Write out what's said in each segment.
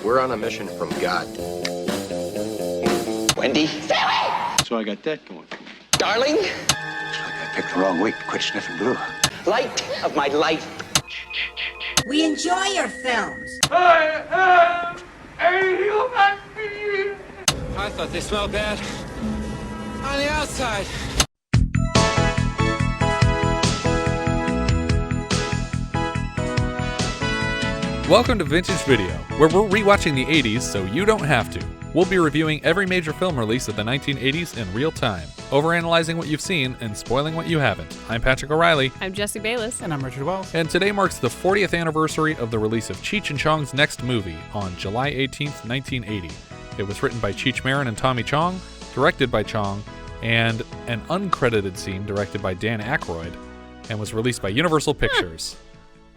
We're on a mission from God. Wendy? So I got that going for me. Darling? Looks like I picked the wrong week to quit sniffing glue. Light of my life. We enjoy your films. I am a human being. I thought they smelled bad on the outside. Welcome to Vintage Video, where we're rewatching the 80s so you don't have to. We'll be reviewing every major film release of the 1980s in real time, overanalyzing what you've seen and spoiling what you haven't. I'm Patrick O'Reilly. I'm Jesse Bayless. And I'm Richard Wells. And today marks the 40th anniversary of the release of Cheech and Chong's next movie on July 18th, 1980. It was written by Cheech Marin and Tommy Chong, directed by Chong, and an uncredited scene directed by Dan Aykroyd, and was released by Universal Pictures.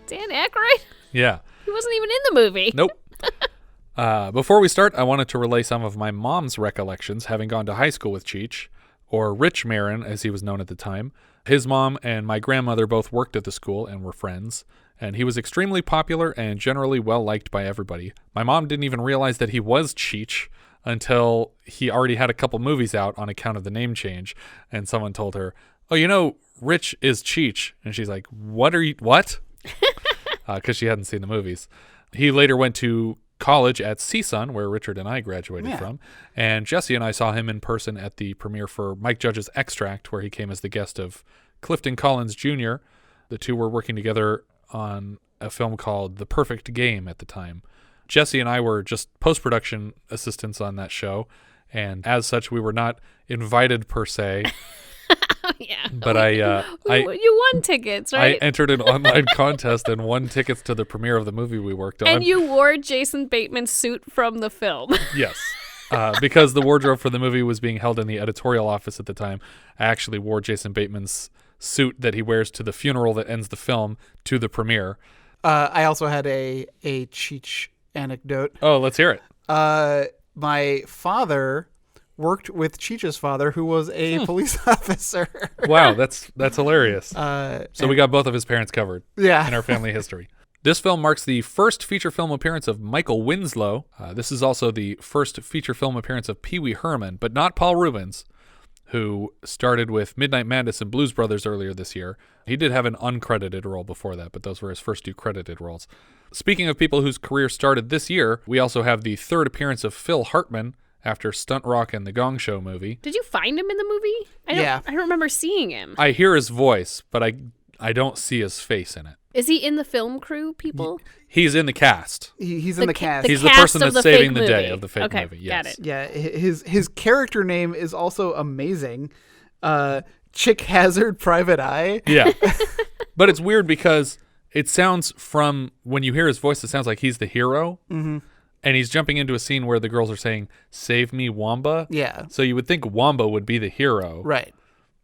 Dan Aykroyd? Yeah. He wasn't even in the movie. Nope. Before we start, I wanted to relay some of my mom's recollections having gone to high school with Cheech, or Rich Marin, as he was known at the time. His mom and my grandmother both worked at the school and were friends, and he was extremely popular and generally well-liked by everybody. My mom didn't even realize that he was Cheech until he already had a couple movies out on account of the name change, and someone told her, "Oh, you know, Rich is Cheech." And she's like, what? Because she hadn't seen the movies. He later went to college at CSUN, where Richard and I graduated from, and Jesse and I saw him in person at the premiere for Mike Judge's Extract, where he came as the guest of Clifton Collins Jr. The two were working together on a film called The Perfect Game at the time. Jesse and I were just post-production assistants on that show, and as such, we were not invited per se. Yeah. But you won tickets, right? I entered an online contest and won tickets to the premiere of the movie we worked on. And you wore Jason Bateman's suit from the film. Yes. Because the wardrobe for the movie was being held in the editorial office at the time, I actually wore Jason Bateman's suit that he wears to the funeral that ends the film to the premiere. I also had a Cheech anecdote. Oh, let's hear it. My father worked with Cheech's father, who was a police officer. Wow, that's hilarious. So we got both of his parents covered in our family history. This film marks the first feature film appearance of Michael Winslow. This is also the first feature film appearance of Pee Wee Herman, but not Paul Reubens, who started with Midnight Madness and Blues Brothers earlier this year. He did have an uncredited role before that, but those were his first two credited roles. Speaking of people whose career started this year, we also have the third appearance of Phil Hartman, after Stunt Rock and the Gong Show movie. Did you find him in the movie? I don't remember seeing him. I hear his voice, but I don't see his face in it. Is he in the film crew, people? He's in the cast. He's in the cast. He's the person that's saving the day of the fake movie. Yes. Got it. Yeah, his character name is also amazing. Chick Hazard Private Eye. Yeah. But it's weird because it sounds from, when you hear his voice, it sounds like he's the hero. Mm-hmm. And he's jumping into a scene where the girls are saying, "Save me, Womba." Yeah. So you would think Womba would be the hero. Right.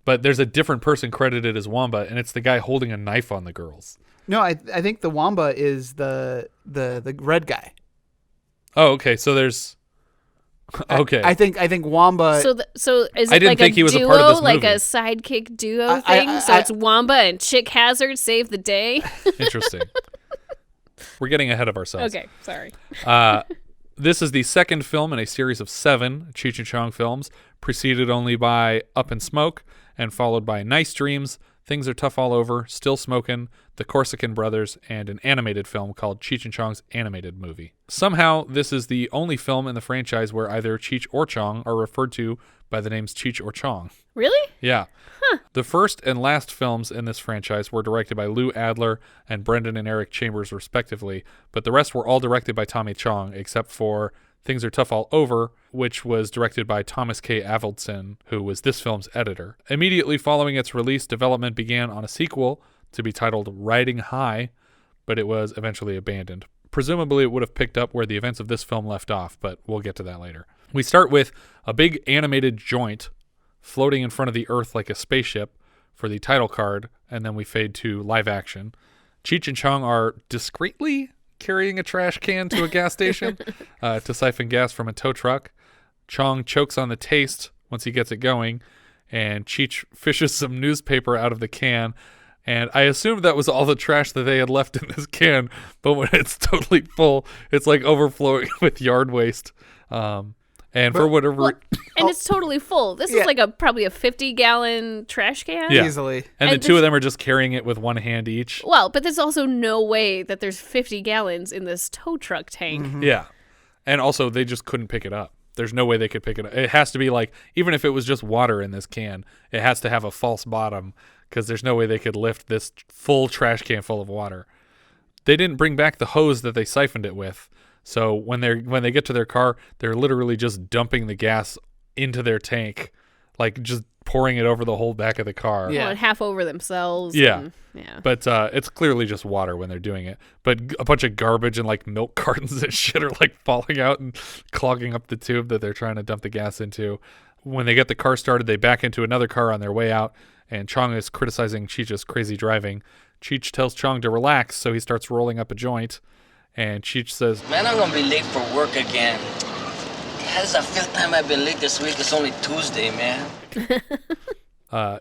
But there's a different person credited as Womba, and it's the guy holding a knife on the girls. No, I think the Womba is the red guy. Oh, okay. So there's... Okay. I think Womba... So is I it didn't like think a he was duo, a part of this like movie. a sidekick duo thing? It's Womba and Chick Hazard save the day? Interesting. We're getting ahead of ourselves. Okay, sorry. This is the second film in a series of 7 Cheech and Chong films, preceded only by Up in Smoke, and followed by Nice Dreams, Things Are Tough All Over, Still Smokin', The Corsican Brothers, and an animated film called Cheech and Chong's Animated Movie. Somehow, this is the only film in the franchise where either Cheech or Chong are referred to by the names Cheech or Chong. Really? Yeah. Huh. The first and last films in this franchise were directed by Lou Adler and Brendan and Eric Chambers, respectively, but the rest were all directed by Tommy Chong, except for Things Are Tough All Over, which was directed by Thomas K. Avildsen, who was this film's editor. Immediately following its release, development began on a sequel to be titled Riding High, but it was eventually abandoned. Presumably, it would have picked up where the events of this film left off, but we'll get to that later. We start with a big animated joint floating in front of the Earth like a spaceship for the title card, and then we fade to live action. Cheech and Chong are discreetly carrying a trash can to a gas station to siphon gas from a tow truck. Chong chokes on the taste once he gets it going, and Cheech fishes some newspaper out of the can And I assumed that was all the trash that they had left in this can, but when it's totally full, it's like overflowing with yard waste. For whatever... and it's totally full. This is like probably a 50-gallon trash can. Yeah. Easily. And the two of them are just carrying it with one hand each. Well, but there's also no way that there's 50 gallons in this tow truck tank. Mm-hmm. Yeah. And also, they just couldn't pick it up. There's no way they could pick it up. It has to be like, even if it was just water in this can, it has to have a false bottom because there's no way they could lift this full trash can full of water. They didn't bring back the hose that they siphoned it with. So when they get to their car, they're literally just dumping the gas into their tank, like just pouring it over the whole back of the car. Yeah, and half over themselves. Yeah, yeah. But it's clearly just water when they're doing it. But a bunch of garbage and like milk cartons and shit are like falling out and clogging up the tube that they're trying to dump the gas into. When they get the car started, they back into another car on their way out, and Chong is criticizing Cheech's crazy driving. Cheech tells Chong to relax, so he starts rolling up a joint. And Cheech says, "Man, I'm gonna be late for work again. That's the fifth time I've been late this week. It's only Tuesday, man."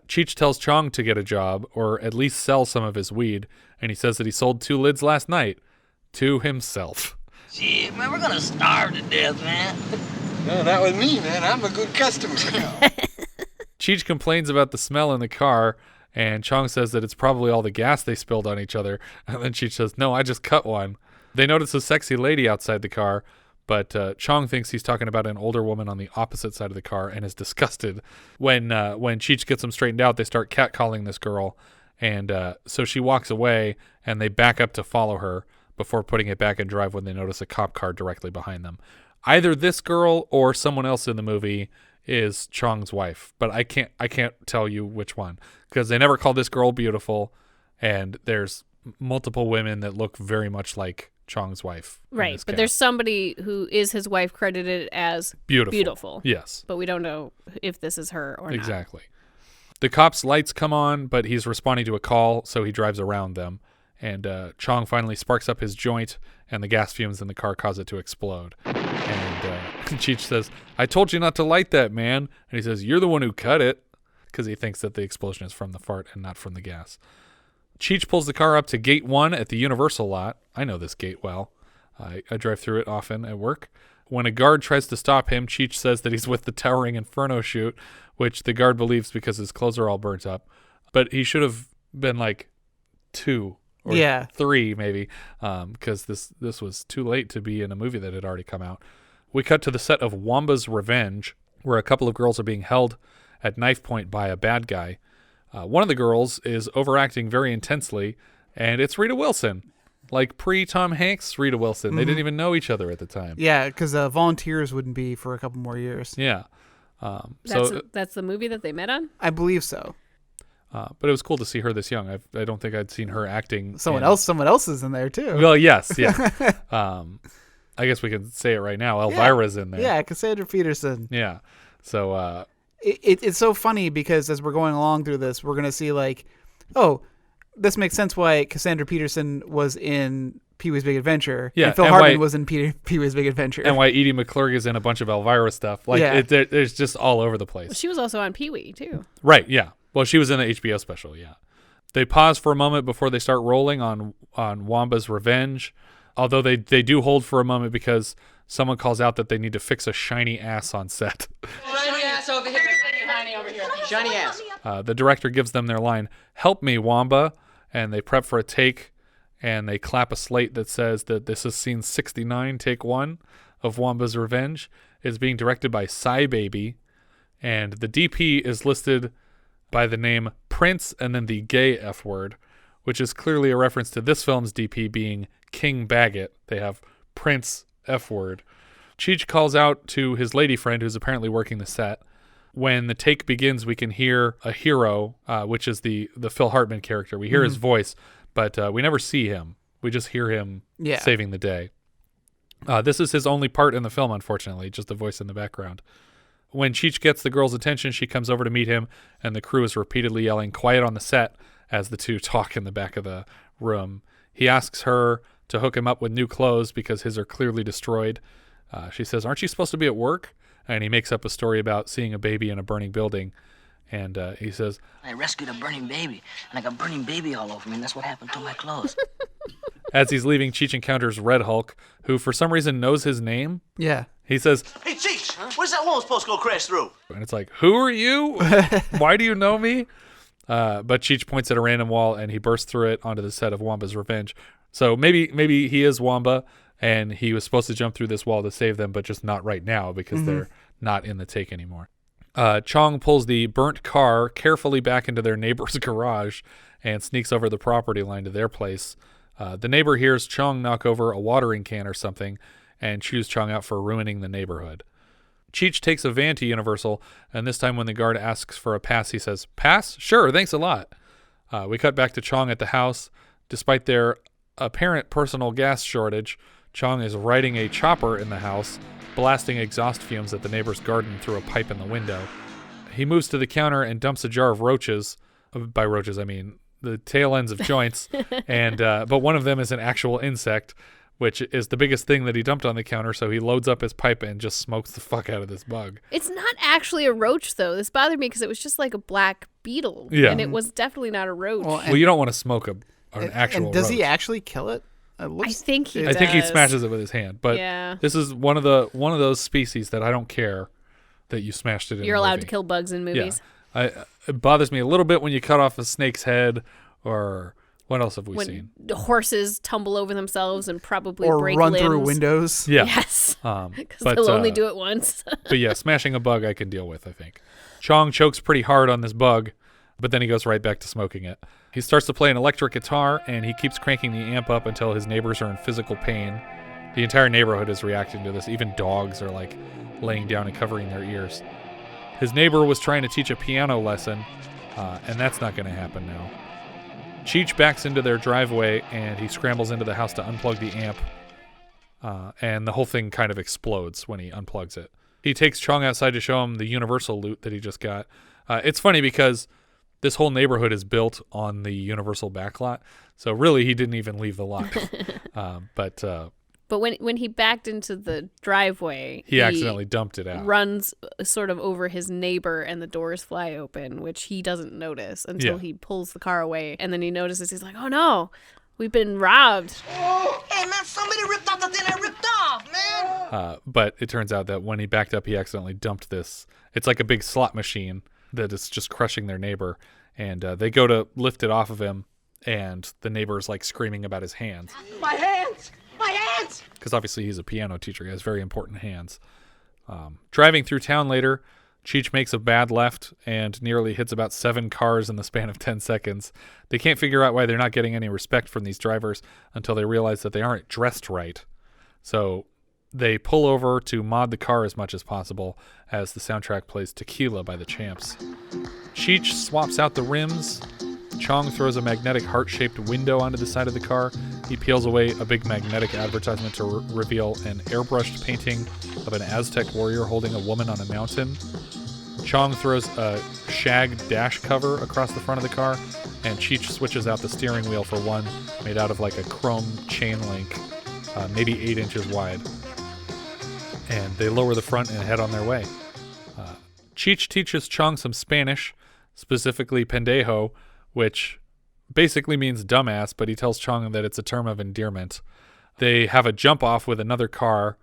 Cheech tells Chong to get a job, or at least sell some of his weed, and he says that he sold 2 lids last night to himself. Gee, man, we're gonna starve to death, man. No, not with me, man. I'm a good customer. Cheech complains about the smell in the car, and Chong says that it's probably all the gas they spilled on each other. And then Cheech says, "No, I just cut one." They notice a sexy lady outside the car, but Chong thinks he's talking about an older woman on the opposite side of the car and is disgusted. When Cheech gets them straightened out, they start catcalling this girl, and so she walks away, and they back up to follow her before putting it back in drive when they notice a cop car directly behind them. Either this girl or someone else in the movie is Chong's wife, but I can't tell you which one because they never call this girl beautiful, and there's multiple women that look very much like Chong's wife. Right, but there's somebody who is his wife credited as beautiful. Yes. But we don't know if this is her or not. Exactly. The cop's lights come on, but he's responding to a call, so he drives around them. And Chong finally sparks up his joint, and the gas fumes in the car cause it to explode. And Cheech says, "I told you not to light that, man." And he says, "You're the one who cut it," because he thinks that the explosion is from the fart and not from the gas. Cheech pulls the car up to Gate 1 at the Universal lot. I know this gate well. I drive through it often at work. When a guard tries to stop him, Cheech says that he's with the Towering Inferno shoot, which the guard believes because his clothes are all burnt up. But he should have been like 2 or 3 maybe, because this was too late to be in a movie that had already come out. We cut to the set of Womba's Revenge, where a couple of girls are being held at knife point by a bad guy. One of the girls is overacting very intensely, and it's Rita Wilson. Like pre-Tom Hanks Rita Wilson. They didn't even know each other at the time. Yeah, because Volunteers wouldn't be for a couple more years. Yeah. That's the movie that they met on? I believe so. But it was cool to see her this young. I don't think I'd seen her acting. Someone else is in there, too. Well, yes, yeah. I guess we can say it right now. Elvira's in there. Yeah, Cassandra Peterson. Yeah. So... It's so funny because as we're going along through this, we're going to see like, oh, this makes sense why Cassandra Peterson was in Pee-wee's Big Adventure. Yeah, and Phil Hartman was in Pee-wee's Big Adventure. And why Edie McClurg is in a bunch of Elvira stuff. Like, there's just all over the place. Well, she was also on Pee-wee, too. Right, yeah. Well, she was in the HBO special, yeah. They pause for a moment before they start rolling on Womba's Revenge, although they do hold for a moment because someone calls out that they need to fix a shiny ass on set. Shiny ass over here. Shiny over here. Shiny ass. The director gives them their line, "Help me, Womba," and they prep for a take, and they clap a slate that says that this is scene 69, take 1 of Womba's Revenge. It's being directed by Cy Baby, and the DP is listed by the name Prince and then the gay F word, which is clearly a reference to this film's DP being King Baggett. They have Prince F word. Cheech calls out to his lady friend who's apparently working the set. When the take begins, we can hear a hero, which is the Phil Hartman character. We hear his voice, but we never see him. We just hear him saving the day. This is his only part in the film, unfortunately, just a voice in the background. When Cheech gets the girl's attention, she comes over to meet him, and the crew is repeatedly yelling, "Quiet on the set," as the two talk in the back of the room. He asks her to hook him up with new clothes because his are clearly destroyed. She says, "Aren't you supposed to be at work?" And he makes up a story about seeing a baby in a burning building. And he says, I rescued a burning baby, and I got burning baby all over me, and that's what happened to my clothes. as he's leaving, Cheech encounters Red Hulk, who for some reason knows his name. Yeah. He says, "Hey, Cheech, where's that woman supposed to go crash through?" And it's like, who are you? Why do you know me? But Cheech points at a random wall, and he bursts through it onto the set of Womba's Revenge. So maybe he is Womba, and he was supposed to jump through this wall to save them, but just not right now because they're not in the take anymore. Chong pulls the burnt car carefully back into their neighbor's garage and sneaks over the property line to their place. The neighbor hears Chong knock over a watering can or something and chews Chong out for ruining the neighborhood. Cheech takes a van to Universal, and this time when the guard asks for a pass, he says, "Pass? Sure, thanks a lot." We cut back to Chong at the house. Despite their apparent personal gas shortage, Chong is riding a chopper in the house, blasting exhaust fumes at the neighbor's garden through a pipe in the window. He moves to the counter and dumps a jar of roaches. By roaches, I mean the tail ends of joints, and but one of them is an actual insect, which is the biggest thing that he dumped on the counter, so he loads up his pipe and just smokes the fuck out of this bug. It's not actually a roach, though. This bothered me because it was just like a black beetle, and it was definitely not a roach. Well, you don't want to smoke an actual And does roach. he actually kill it? I think he I think he smashes it with his hand, but this is one of those species that I don't care that you smashed it in. You're allowed to kill bugs in movies. Yeah. It bothers me a little bit when you cut off a snake's head, or what else have we seen? Horses tumble over themselves and probably or break run limbs. through windows. Yeah. Yes. Because they'll only do it once. But yeah, smashing a bug I can deal with, I think. Chong chokes pretty hard on this bug, but then he goes right back to smoking it. He starts to play an electric guitar, and he keeps cranking the amp up until his neighbors are in physical pain. The entire neighborhood is reacting to this. Even dogs are like laying down and covering their ears. His neighbor was trying to teach a piano lesson, and that's not going to happen now. Cheech backs into their driveway, and he scrambles into the house to unplug the amp, and the whole thing kind of explodes when he unplugs it. He takes Chong outside to show him the Universal loot that he just got. It's funny because this whole neighborhood is built on the Universal backlot, so really he didn't even leave the lot. But when he backed into the driveway, he accidentally dumped it out. Runs sort of over his neighbor, and the doors fly open, which he doesn't notice until he pulls the car away, and then he notices. He's like, "Oh no, we've been robbed." Oh, hey man, somebody ripped off the thing I ripped off, man. But it turns out that when he backed up, he accidentally dumped this. It's like a big slot machine that is just crushing their neighbor, and they go to lift it off of him, and the neighbor's like screaming about his hands. My hands! My hands! Because obviously he's a piano teacher. He has very important hands. Driving through town later, Cheech makes a bad left and nearly hits about 7 cars in the span of 10 seconds. They can't figure out why they're not getting any respect from these drivers until they realize that they aren't dressed right. So they pull over to mod the car as much as possible as the soundtrack plays Tequila by the Champs. Cheech swaps out the rims. Chong throws a magnetic heart-shaped window onto the side of the car. He peels away a big magnetic advertisement to reveal an airbrushed painting of an Aztec warrior holding a woman on a mountain. Chong throws a shag dash cover across the front of the car, and Cheech switches out the steering wheel for one made out of like a chrome chain link, maybe 8 inches wide. And they lower the front and head on their way. Cheech teaches Chong some Spanish, specifically pendejo, which basically means dumbass, but he tells Chong that it's a term of endearment. They have a jump off with another car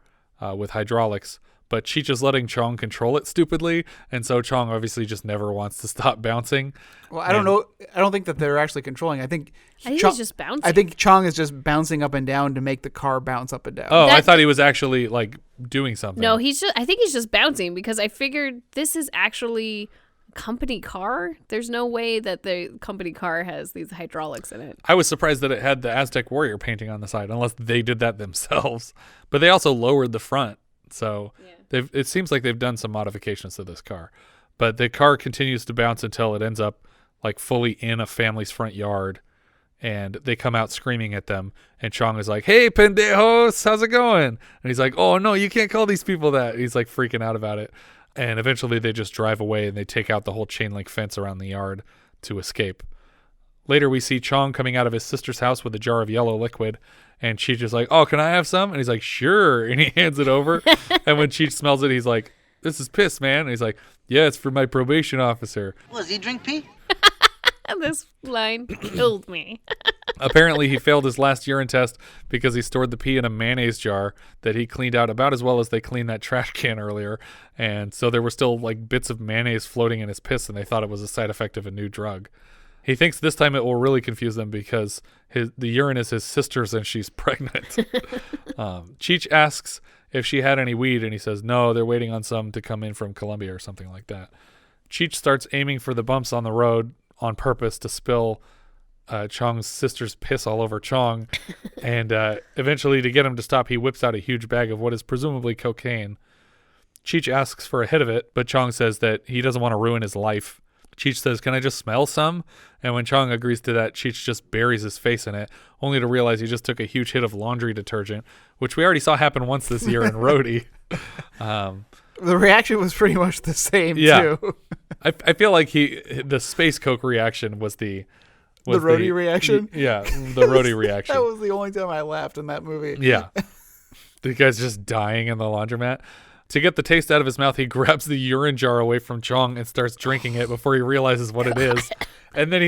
with hydraulics, but Cheech is letting Chong control it stupidly, and so Chong obviously just never wants to stop bouncing. Well, I don't know. I don't think that they're actually controlling. I think he's just bouncing. I think Chong is just bouncing up and down to make the car bounce up and down. Oh, I thought he was actually like doing something. No, I think he's just bouncing because I figured this is actually company car. There's no way that the company car has these hydraulics in it. I was surprised that it had the Aztec warrior painting on the side, unless they did that themselves. But they also lowered the front, so it seems like they've done some modifications to this car. But the car continues to bounce until it ends up like fully in a family's front yard, and they come out screaming at them, and Chong is like, "Hey, pendejos, how's it going?" And he's like, "Oh no, you can't call these people that." And he's like freaking out about it. And eventually they just drive away and they take out the whole chain link fence around the yard to escape. Later we see Chong coming out of his sister's house with a jar of yellow liquid, and Cheech is like, "Oh, can I have some?" And he's like, "Sure." And he hands it over. And when Cheech smells it, he's like, this is piss, man. And he's like, yeah, it's for my probation officer. Was he drink pee? This line killed me. Apparently, he failed his last urine test because he stored the pee in a mayonnaise jar that he cleaned out about as well as they cleaned that trash can earlier. And so there were still like bits of mayonnaise floating in his piss, and they thought it was a side effect of a new drug. He thinks this time it will really confuse them because the urine is his sister's and she's pregnant. Cheech asks if she had any weed, and he says, no, they're waiting on some to come in from Colombia or something like that. Cheech starts aiming for the bumps on the road on purpose to spill Chong's sister's piss all over Chong. And eventually, to get him to stop, he whips out a huge bag of what is presumably cocaine. Cheech asks for a hit of it, but Chong says that he doesn't want to ruin his life. Cheech says, can I just smell some? And when Chong agrees to that, Cheech just buries his face in it, only to realize he just took a huge hit of laundry detergent, which we already saw happen once this year in Roadie. The reaction was pretty much the same, too. I feel like the Space Coke reaction was the Roadie reaction? Yeah, the Roadie reaction. That was the only time I laughed in that movie. Yeah. The guy's just dying in the laundromat. To get the taste out of his mouth, he grabs the urine jar away from Chong and starts drinking it before he realizes what it is. And then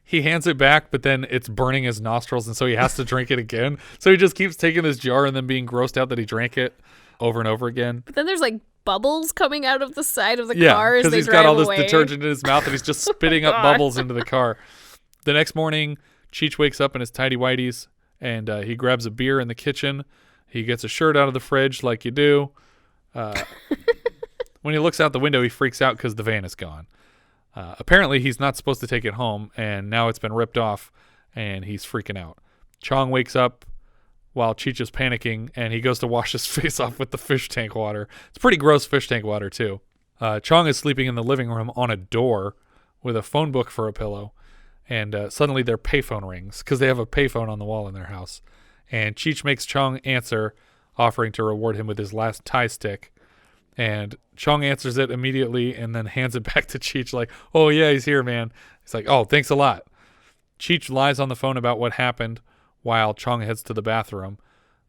he hands it back, but then it's burning his nostrils, and so he has to drink it again. So he just keeps taking this jar and then being grossed out that he drank it over and over again. But then there's like bubbles coming out of the side of the car as they drive away. Yeah, because he's got all this detergent in his mouth and he's just spitting up bubbles into the car. The next morning, Cheech wakes up in his tighty-whities, and he grabs a beer in the kitchen. He gets a shirt out of the fridge like you do. When he looks out the window, he freaks out because the van is gone. Apparently, he's not supposed to take it home, and now it's been ripped off, and he's freaking out. Chong wakes up while Cheech is panicking, and he goes to wash his face off with the fish tank water. It's pretty gross fish tank water, too. Chong is sleeping in the living room on a door with a phone book for a pillow, and suddenly their payphone rings because they have a payphone on the wall in their house. And Cheech makes Chong answer, offering to reward him with his last tie stick. And Chong answers it immediately and then hands it back to Cheech like, oh, yeah, he's here, man. He's like, oh, thanks a lot. Cheech lies on the phone about what happened while Chong heads to the bathroom.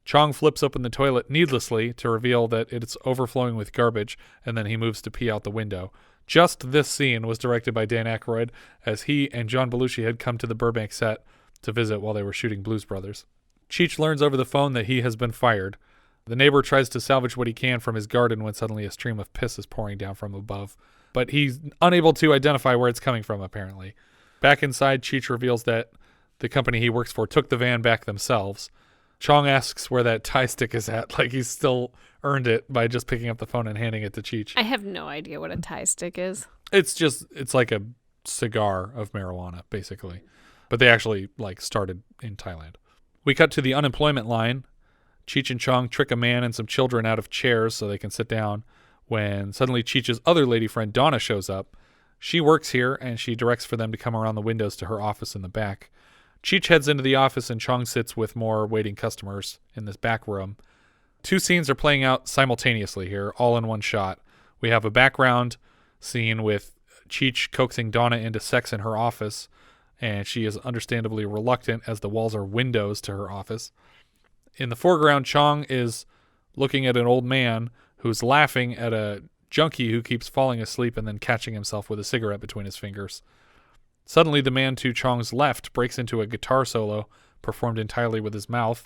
Chong flips open the toilet needlessly to reveal that it's overflowing with garbage, and then he moves to pee out the window. Just this scene was directed by Dan Aykroyd, as he and John Belushi had come to the Burbank set to visit while they were shooting Blues Brothers. Cheech learns over the phone that he has been fired. The neighbor tries to salvage what he can from his garden when suddenly a stream of piss is pouring down from above, but he's unable to identify where it's coming from, apparently. Back inside, Cheech reveals that the company he works for took the van back themselves. Chong asks where that tie stick is at, like he's still earned it by just picking up the phone and handing it to Cheech. I have no idea what a tie stick is. It's like a cigar of marijuana, basically. But they actually started in Thailand. We cut to the unemployment line. Cheech and Chong trick a man and some children out of chairs so they can sit down when suddenly Cheech's other lady friend Donna shows up. She works here and she directs for them to come around the windows to her office in the back. Cheech heads into the office and Chong sits with more waiting customers in this back room. Two scenes are playing out simultaneously here, all in one shot. We have a background scene with Cheech coaxing Donna into sex in her office, and she is understandably reluctant as the walls are windows to her office. In the foreground, Chong is looking at an old man who's laughing at a junkie who keeps falling asleep and then catching himself with a cigarette between his fingers. Suddenly, the man to Chong's left breaks into a guitar solo performed entirely with his mouth.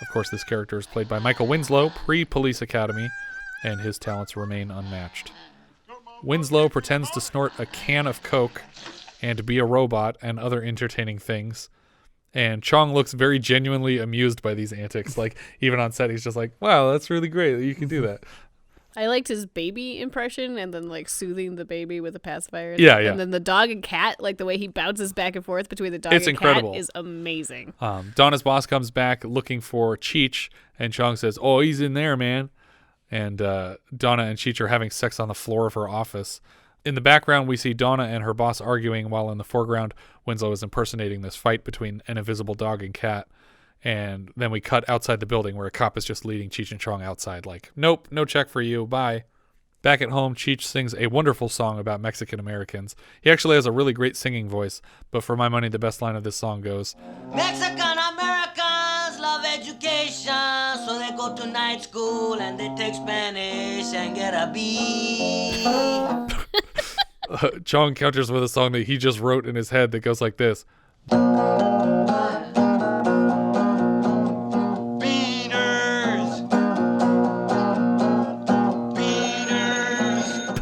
Of course, this character is played by Michael Winslow, pre-Police Academy, and his talents remain unmatched. Winslow pretends to snort a can of Coke and be a robot and other entertaining things. And Chong looks very genuinely amused by these antics. Even on set, he's just like, wow, that's really great that you can do that. I liked his baby impression and then soothing the baby with a pacifier. Yeah. And then the dog and cat, the way he bounces back and forth between the dog and incredible. Cat is amazing. Donna's boss comes back looking for Cheech, and Chong says, oh, he's in there, man. And Donna and Cheech are having sex on the floor of her office. In the background, we see Donna and her boss arguing, while in the foreground, Winslow is impersonating this fight between an invisible dog and cat. And then we cut outside the building where a cop is just leading Cheech and Chong outside, nope, no check for you, bye. Back at home, Cheech sings a wonderful song about Mexican Americans. He actually has a really great singing voice, but for my money, the best line of this song goes, Mexican Americans love education, so they go to night school and they take Spanish and get a B. Chong counters with a song that he just wrote in his head that goes like this.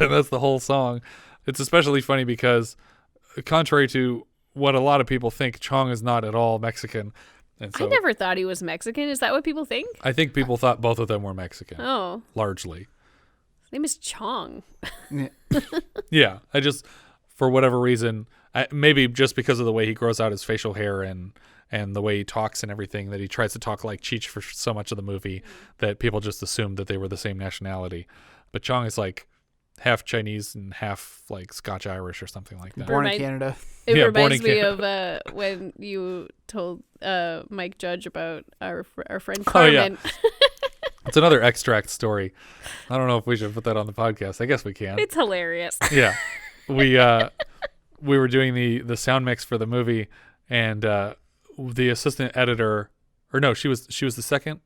And that's the whole song. It's especially funny because, contrary to what a lot of people think, Chong is not at all Mexican. And so I never thought he was Mexican. Is that what people think? I think people thought both of them were Mexican. Oh. Largely. His name is Chong. Yeah. I just, for whatever reason, maybe just because of the way he grows out his facial hair and the way he talks and everything, that he tries to talk like Cheech for so much of the movie, that people just assumed that they were the same nationality. But Chong is like half Chinese and half like Scotch-Irish or something like that. Born in Canada. It reminds me of when you told Mike Judge about our friend Carmen. Oh, yeah. It's another extract story. I don't know if we should put that on the podcast. I guess we can. It's hilarious. Yeah. We were doing the sound mix for the movie, and the assistant editor, or no, she was the second.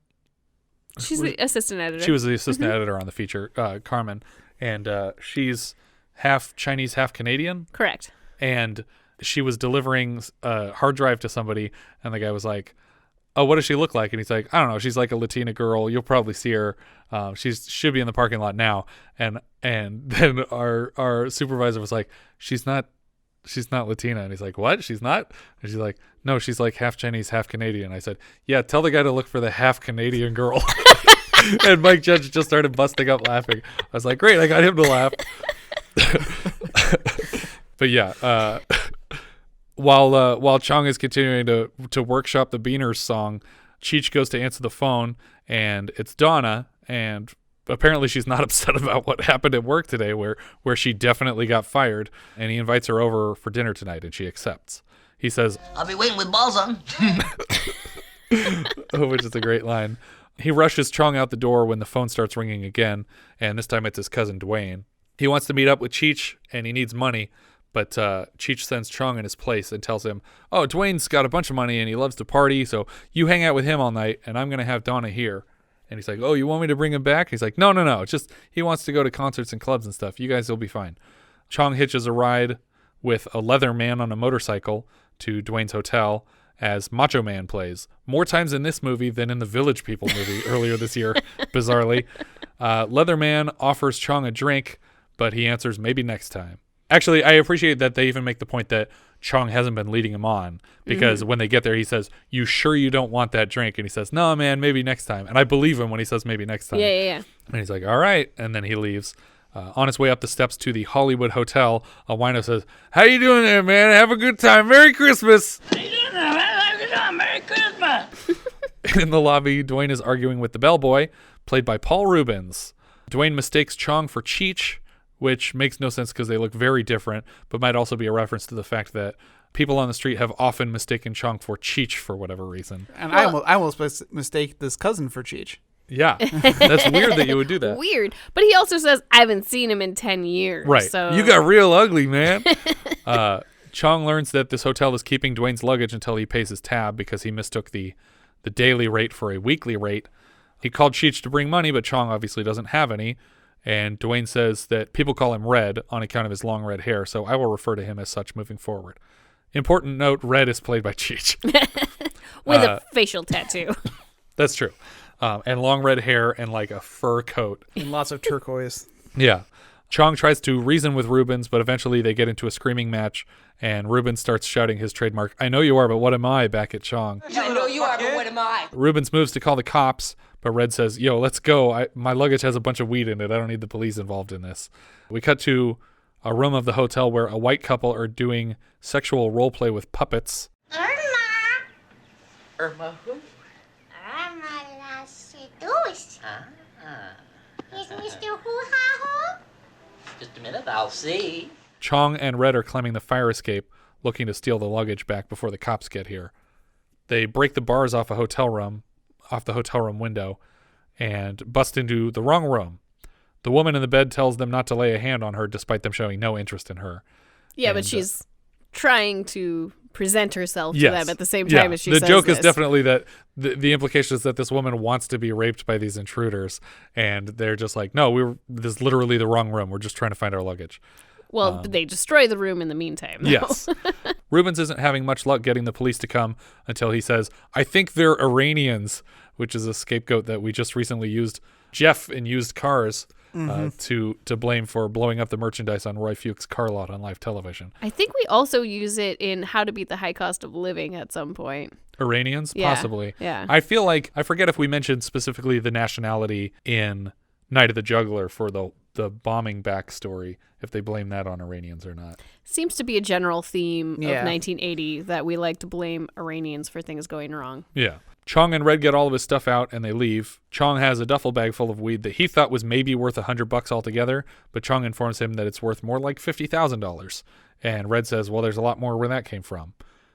She's the assistant editor. She was the assistant editor on the feature, Carmen. And she's half Chinese, half Canadian. Correct. And she was delivering a hard drive to somebody, and the guy was like, "Oh, what does she look like?" And he's like, "I don't know. She's like a Latina girl. You'll probably see her. She should be in the parking lot now." And then our supervisor was like, "She's not Latina." And he's like, "What? She's not?" And she's like, "No, she's like half Chinese, half Canadian." I said, "Yeah, tell the guy to look for the half Canadian girl." And Mike Judge just started busting up laughing. I was like, great, I got him to laugh. But yeah, while Chong is continuing to workshop the Beaners song, Cheech goes to answer the phone, and it's Donna, and apparently she's not upset about what happened at work today, where she definitely got fired, and he invites her over for dinner tonight, and she accepts. He says, I'll be waiting with balls on. which is a great line. He rushes Chong out the door when the phone starts ringing again, and this time it's his cousin Dwayne. He wants to meet up with Cheech, and he needs money, but Cheech sends Chong in his place and tells him, "Oh, Dwayne's got a bunch of money, and he loves to party, so you hang out with him all night, and I'm going to have Donna here." And he's like, "Oh, you want me to bring him back?" He's like, No. It's just he wants to go to concerts and clubs and stuff. You guys will be fine." Chong hitches a ride with a leather man on a motorcycle to Dwayne's hotel, as Macho Man plays more times in this movie than in the Village People movie earlier this year, bizarrely. Leatherman offers Chong a drink, but he answers maybe next time. Actually, I appreciate that they even make the point that Chong hasn't been leading him on, because when they get there, he says, "You sure you don't want that drink?" And he says, "No, man, maybe next time." And I believe him when he says maybe next time. Yeah. And he's like, "All right." And then he leaves. On his way up the steps to the Hollywood Hotel, a wino says, "How you doing there, man? Have a good time. Merry Christmas." How you doing now, man? Merry Christmas. In the lobby, Dwayne is arguing with the bellboy, played by Paul Reubens. Dwayne mistakes Chong for Cheech, which makes no sense because they look very different, but might also be a reference to the fact that people on the street have often mistaken Chong for Cheech for whatever reason. And I almost mistake this cousin for Cheech. Yeah, that's weird that you would do that. Weird. But he also says, I haven't seen him in 10 years. Right. So You got real ugly, man. Chong learns that this hotel is keeping Dwayne's luggage until he pays his tab because he mistook the daily rate for a weekly rate. He called Cheech to bring money, but Chong obviously doesn't have any. And Dwayne says that people call him Red on account of his long red hair, so I will refer to him as such moving forward. Important note, Red is played by Cheech. With a facial tattoo. That's true. And long red hair and like a fur coat. And lots of turquoise. Yeah. Chong tries to reason with Reubens, but eventually they get into a screaming match, and Reubens starts shouting his trademark, "I know you are, but what am I?" back at Chong. I know you are, but what am I? Reubens moves to call the cops, but Red says, "Yo, let's go. My luggage has a bunch of weed in it. I don't need the police involved in this." We cut to a room of the hotel where a white couple are doing sexual role play with puppets. Irma who? Irma la seduce. Is Mr. Hoo-Ha home? Just a minute, I'll see. Chong and Red are climbing the fire escape, looking to steal the luggage back before the cops get here. They break the bars off the hotel room window, and bust into the wrong room. The woman in the bed tells them not to lay a hand on her, despite them showing no interest in her. Yeah, and, but she's trying to present herself to them at the same time as she the says joke this. is definitely that the implication is that this woman wants to be raped by these intruders, and they're just like, no, this is literally the wrong room. We're just trying to find our luggage. Well, they destroy the room in the meantime, though. Yes. Reubens isn't having much luck getting the police to come until he says, I think they're Iranians, which is a scapegoat that we just recently used Jeff in Used Cars to blame for blowing up the merchandise on Roy Fuchs' car lot on live television. I think we also use it in How to Beat the High Cost of Living at some point. Iranians? Yeah. Possibly. Yeah. I feel like, I forget if we mentioned specifically the nationality in Night of the Juggler for the bombing backstory, if they blame that on Iranians or not. Seems to be a general theme of 1980 that we like to blame Iranians for things going wrong. Yeah. Chong and Red get all of his stuff out and they leave. Chong has a duffel bag full of weed that he thought was maybe worth $100 altogether, but Chong informs him that it's worth more like $50,000. And Red says, well, there's a lot more where that came from.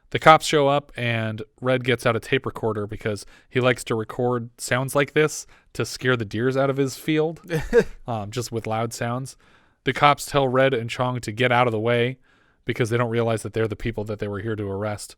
The cops show up and Red gets out a tape recorder because he likes to record sounds like this to scare the deers out of his field, just with loud sounds. The cops tell Red and Chong to get out of the way because they don't realize that they're the people that they were here to arrest.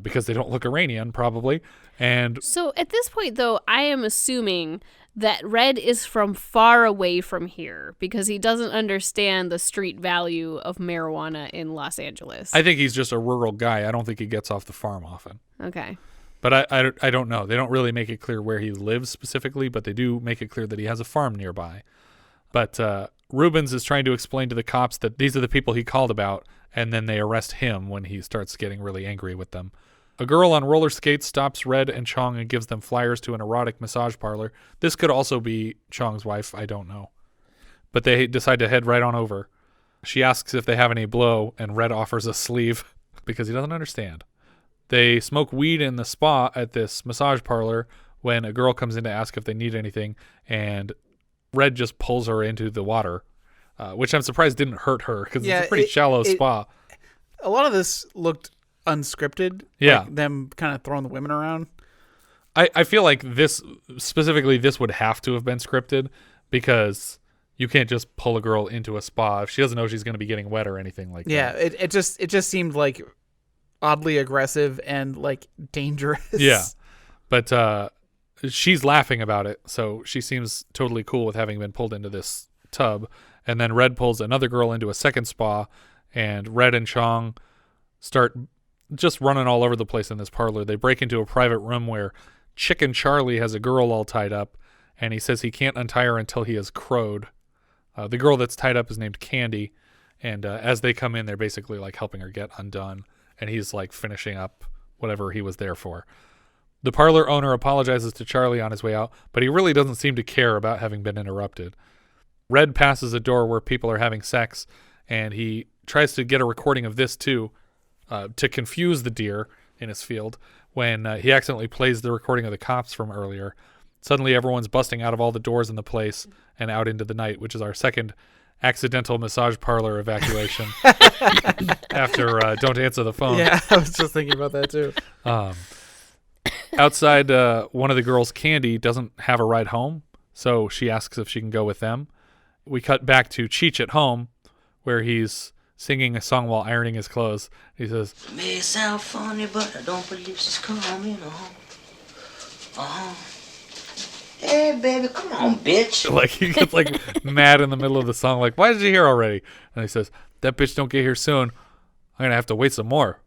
Because they don't look Iranian, probably. And so at this point, though, I am assuming that Red is from far away from here because he doesn't understand the street value of marijuana in Los Angeles. I think he's just a rural guy. I don't think he gets off the farm often. Okay. But I don't know. They don't really make it clear where he lives specifically, but they do make it clear that he has a farm nearby. But Reubens is trying to explain to the cops that these are the people he called about, and then they arrest him when he starts getting really angry with them. A girl on roller skates stops Red and Chong and gives them flyers to an erotic massage parlor. This could also be Chong's wife, I don't know. But they decide to head right on over. She asks if they have any blow, and Red offers a sleeve because he doesn't understand. They smoke weed in the spa at this massage parlor when a girl comes in to ask if they need anything, and Red just pulls her into the water. Which I'm surprised didn't hurt her because it's a pretty shallow spa. A lot of this looked unscripted. Yeah. Like them kind of throwing the women around. I feel like this would have to have been scripted because you can't just pull a girl into a spa if she doesn't know she's going to be getting wet or anything like that. Yeah, it just seemed like oddly aggressive and like dangerous. Yeah. But she's laughing about it, so she seems totally cool with having been pulled into this tub. And then Red pulls another girl into a second spa, and Red and Chong start just running all over the place in this parlor. They break into a private room where Chicken Charlie has a girl all tied up, and he says he can't untie her until he has crowed. The girl that's tied up is named Candy, and as they come in, they're basically like helping her get undone, and he's like finishing up whatever he was there for. The parlor owner apologizes to Charlie on his way out, but he really doesn't seem to care about having been interrupted. Red passes a door where people are having sex, and he tries to get a recording of this too, to confuse the deer in his field when he accidentally plays the recording of the cops from earlier. Suddenly everyone's busting out of all the doors in the place and out into the night, which is our second accidental massage parlor evacuation after Don't Answer the Phone. Yeah, I was just thinking about that too. Outside, one of the girls, Candy, doesn't have a ride home, so she asks if she can go with them. We cut back to Cheech at home, where he's singing a song while ironing his clothes. He says, It may sound funny, but I don't believe she's coming home. Hey, baby, come on, bitch. Like, he gets like mad in the middle of the song, like, why did you hear already? And he says, that bitch don't get here soon. I'm going to have to wait some more.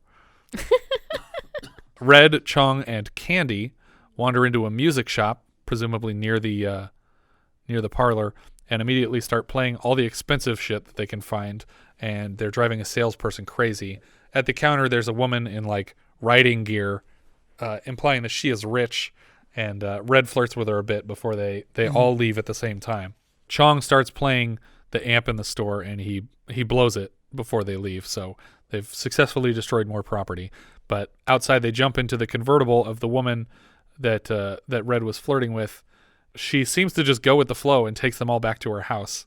Red, Chong, and Candy wander into a music shop, presumably near the parlor, and immediately start playing all the expensive shit that they can find, and they're driving a salesperson crazy. At the counter, there's a woman in like riding gear, implying that she is rich, and Red flirts with her a bit before they all leave at the same time. Chong starts playing the amp in the store, and he blows it before they leave, so they've successfully destroyed more property. But outside, they jump into the convertible of the woman that Red was flirting with. She seems to just go with the flow and takes them all back to her house.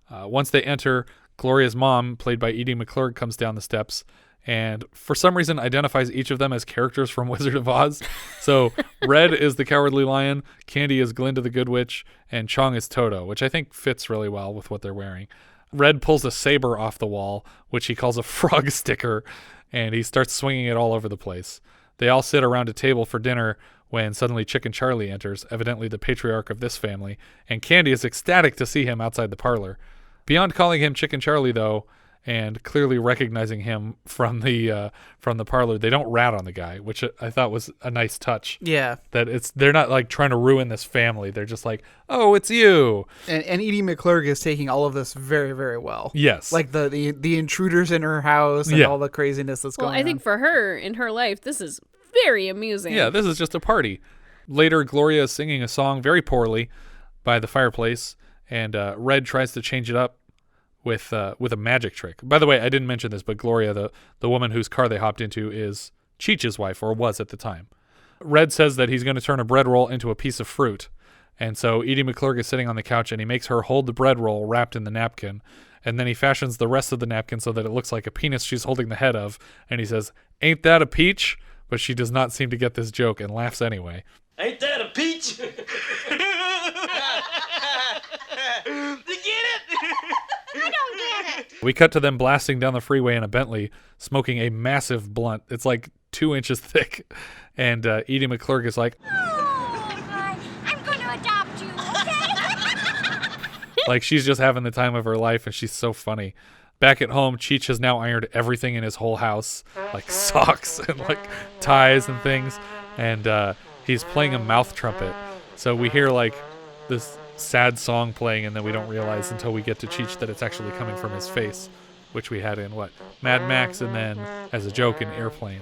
Once they enter, Gloria's mom, played by Edie McClurg, comes down the steps and for some reason identifies each of them as characters from Wizard of Oz. So Red is the Cowardly Lion, Candy is Glinda the Good Witch, and Chong is Toto, which I think fits really well with what they're wearing. Red pulls a saber off the wall, which he calls a frog sticker, and he starts swinging it all over the place. They all sit around a table for dinner when suddenly Chicken Charlie enters, evidently the patriarch of this family, and Candy is ecstatic to see him outside the parlor. Beyond calling him Chicken Charlie, though, and clearly recognizing him from the parlor, they don't rat on the guy, which I thought was a nice touch. Yeah. That they're not like trying to ruin this family. They're just like, oh, it's you. And Edie McClurg is taking all of this very, very well. Yes. Like the intruders in her house and all the craziness that's going on. Well, I think for her, in her life, this is very amusing. Yeah, this is just a party. Later, Gloria is singing a song very poorly by the fireplace, and Red tries to change it up with a magic trick. By the way, I didn't mention this, but Gloria, the woman whose car they hopped into, is Cheech's wife, or was at the time. Red says that he's going to turn a bread roll into a piece of fruit. And so Edie McClurg is sitting on the couch, and he makes her hold the bread roll wrapped in the napkin. And then he fashions the rest of the napkin so that it looks like a penis she's holding the head of. And he says, "Ain't that a peach?" But she does not seem to get this joke and laughs anyway. Ain't that a peach? You get it? I don't get it. We cut to them blasting down the freeway in a Bentley, smoking a massive blunt. It's like 2 inches thick. And Edie McClurg is like, Oh, I'm going to adopt you, okay? like she's just having the time of her life, and she's so funny. Back at home, Cheech has now ironed everything in his whole house, like socks and like ties and things. And he's playing a mouth trumpet. So we hear like this sad song playing, and then we don't realize until we get to Cheech that it's actually coming from his face, which we had in Mad Max, and then as a joke in Airplane.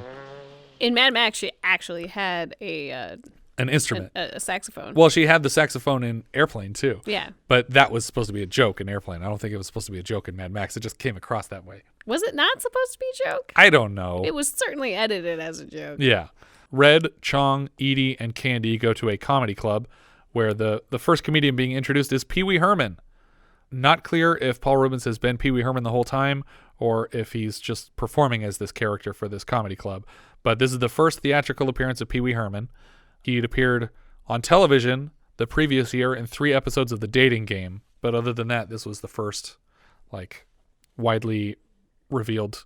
In Mad Max, she actually had an instrument, a saxophone. Well, she had the saxophone in Airplane too. Yeah, but that was supposed to be a joke in Airplane. I don't think it was supposed to be a joke in Mad Max. It just came across that way. Was it not supposed to be a joke? I don't know. It was certainly edited as a joke. Yeah. Red, Chong, Edie, and Candy go to a comedy club where the first comedian being introduced is Pee Wee Herman. Not clear if Paul Reubens has been Pee Wee Herman the whole time or if he's just performing as this character for this comedy club. But this is the first theatrical appearance of Pee Wee Herman. He'd appeared on television the previous year in 3 episodes of The Dating Game. But other than that, this was the first like widely revealed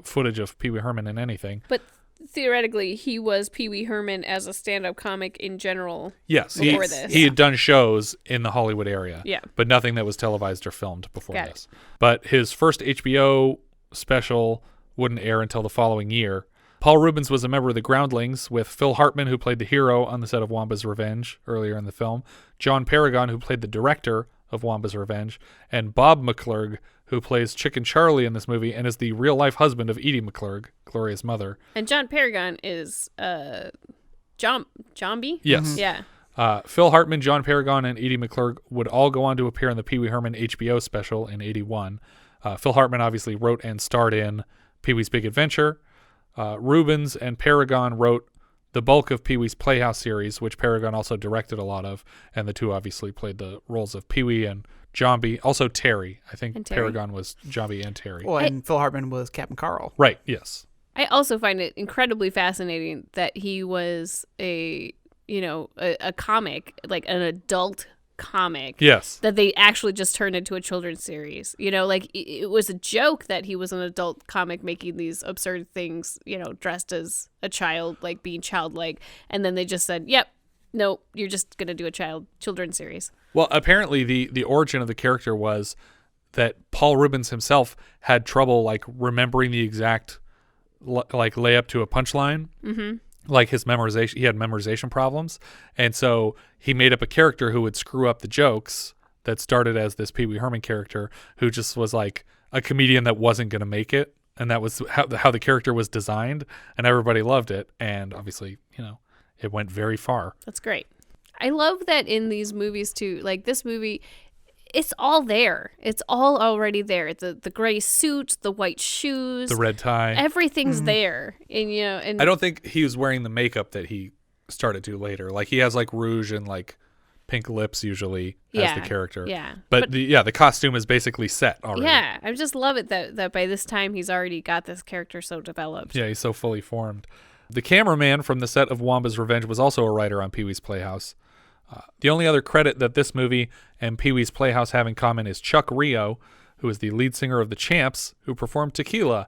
footage of Pee Wee Herman in anything. But theoretically, he was Pee Wee Herman as a stand-up comic in general. Yes, before this. He had done shows in the Hollywood area. Yeah, but nothing that was televised or filmed before Got this. But his first HBO special wouldn't air until the following year. Paul Reubens was a member of the Groundlings with Phil Hartman, who played the hero on the set of Womba's Revenge earlier in the film, John Paragon, who played the director of Womba's Revenge, and Bob McClurg, who plays Chicken Charlie in this movie and is the real-life husband of Edie McClurg, Gloria's mother. And John Paragon is Zombie? Yes. Yeah. Phil Hartman, John Paragon, and Edie McClurg would all go on to appear in the Pee Wee Herman HBO special in 1981. Phil Hartman obviously wrote and starred in Pee-wee's Big Adventure. Reubens and Paragon wrote the bulk of Pee-wee's Playhouse series, which Paragon also directed a lot of, and the two obviously played the roles of Pee-wee and Zombie. Also Terry. I think Paragon was Zombie and Terry. Well, and Phil Hartman was Captain Carl. Right, yes. I also find it incredibly fascinating that he was a comic, like an adult comic. Yes. That they actually just turned into a children's series. Like it was a joke that he was an adult comic making these absurd things, dressed as a child, like being childlike. And then they just said, yep, no, you're just going to do a children's series. Well, apparently the origin of the character was that Paul Reubens himself had trouble like remembering the exact like lay up to a punchline. Mm-hmm. Like his memorization, he had memorization problems. And so he made up a character who would screw up the jokes that started as this Pee Wee Herman character who just was like a comedian that wasn't going to make it. And that was how the character was designed, and everybody loved it. And obviously, it went very far. That's great. I love that in these movies too, like this movie, it's all there. It's all already there. The gray suit, the white shoes, the red tie, everything's there. And I don't think he was wearing the makeup that he started to later. Like he has like rouge and like pink lips usually as the character. Yeah. But the costume is basically set already. Yeah, I just love it that by this time he's already got this character so developed. Yeah, he's so fully formed. The cameraman from the set of Womba's Revenge was also a writer on Pee-wee's Playhouse. The only other credit that this movie and Pee-wee's Playhouse have in common is Chuck Rio, who is the lead singer of the Champs, who performed Tequila,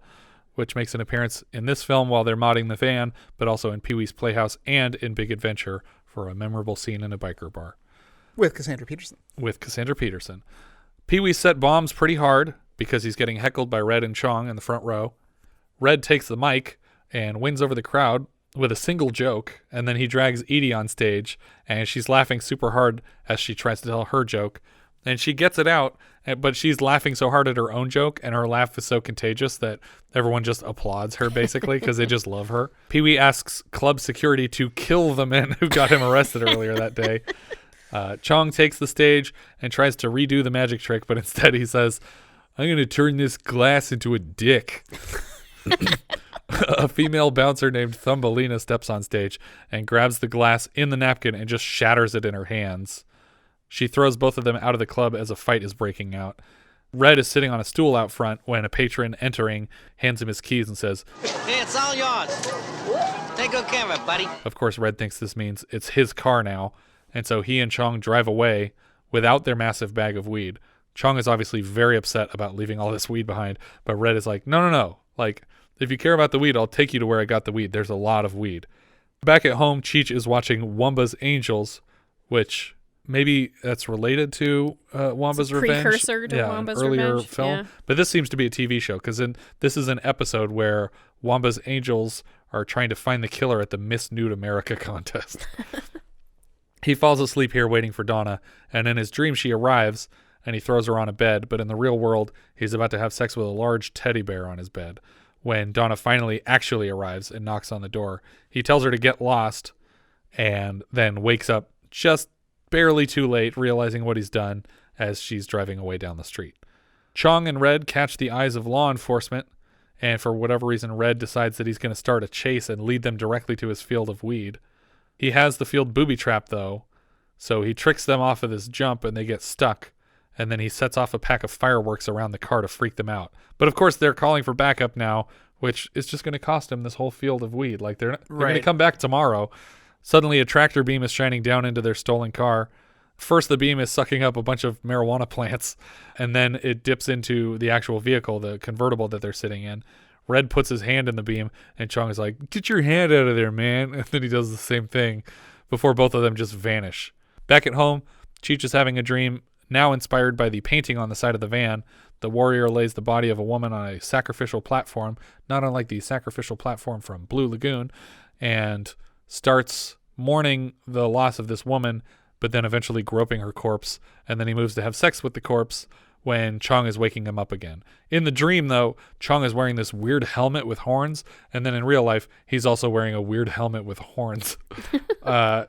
which makes an appearance in this film while they're modding the van, but also in Pee-wee's Playhouse and in Big Adventure for a memorable scene in a biker bar. With Cassandra Peterson. Pee-wee set bombs pretty hard because he's getting heckled by Red and Chong in the front row. Red takes the mic and wins over the crowd with a single joke, and then he drags Edie on stage, and she's laughing super hard as she tries to tell her joke. And she gets it out, but she's laughing so hard at her own joke, and her laugh is so contagious that everyone just applauds her, basically, because they just love her. Pee-wee asks club security to kill the men who got him arrested earlier that day. Chong takes the stage and tries to redo the magic trick, but instead he says, "I'm going to turn this glass into a dick." A female bouncer named Thumbelina steps on stage and grabs the glass in the napkin and just shatters it in her hands. She throws both of them out of the club as a fight is breaking out. Red is sitting on a stool out front when a patron entering hands him his keys and says, Hey, it's all yours. Take good care of it, buddy. Of course, Red thinks this means it's his car now, and so he and Chong drive away without their massive bag of weed. Chong is obviously very upset about leaving all this weed behind, but Red is like, no. Like, if you care about the weed, I'll take you to where I got the weed. There's a lot of weed. Back at home, Cheech is watching Womba's Angels, which maybe that's related to Womba's Revenge. Precursor to Womba's earlier Revenge. film. Yeah. But this seems to be a TV show because this is an episode where Womba's Angels are trying to find the killer at the Miss Nude America contest. He falls asleep here waiting for Donna, and in his dream she arrives, and he throws her on a bed, but in the real world, he's about to have sex with a large teddy bear on his bed. When Donna finally actually arrives and knocks on the door, he tells her to get lost and then wakes up just barely too late, realizing what he's done as she's driving away down the street. Chong and Red catch the eyes of law enforcement, and for whatever reason, Red decides that he's going to start a chase and lead them directly to his field of weed. He has the field booby-trapped, though, so he tricks them off of this jump and they get stuck, and then he sets off a pack of fireworks around the car to freak them out. But of course, they're calling for backup now, which is just going to cost them this whole field of weed. Like, they're going to come back tomorrow. Suddenly, a tractor beam is shining down into their stolen car. First, the beam is sucking up a bunch of marijuana plants, and then it dips into the actual vehicle, the convertible that they're sitting in. Red puts his hand in the beam, and Chong is like, "Get your hand out of there, man." And then he does the same thing before both of them just vanish. Back at home, Cheech is having a dream, now inspired by the painting on the side of the van. The warrior lays the body of a woman on a sacrificial platform, not unlike the sacrificial platform from Blue Lagoon, and starts mourning the loss of this woman, but then eventually groping her corpse, and then he moves to have sex with the corpse when Chong is waking him up again. In the dream, though, Chong is wearing this weird helmet with horns, and then in real life, he's also wearing a weird helmet with horns.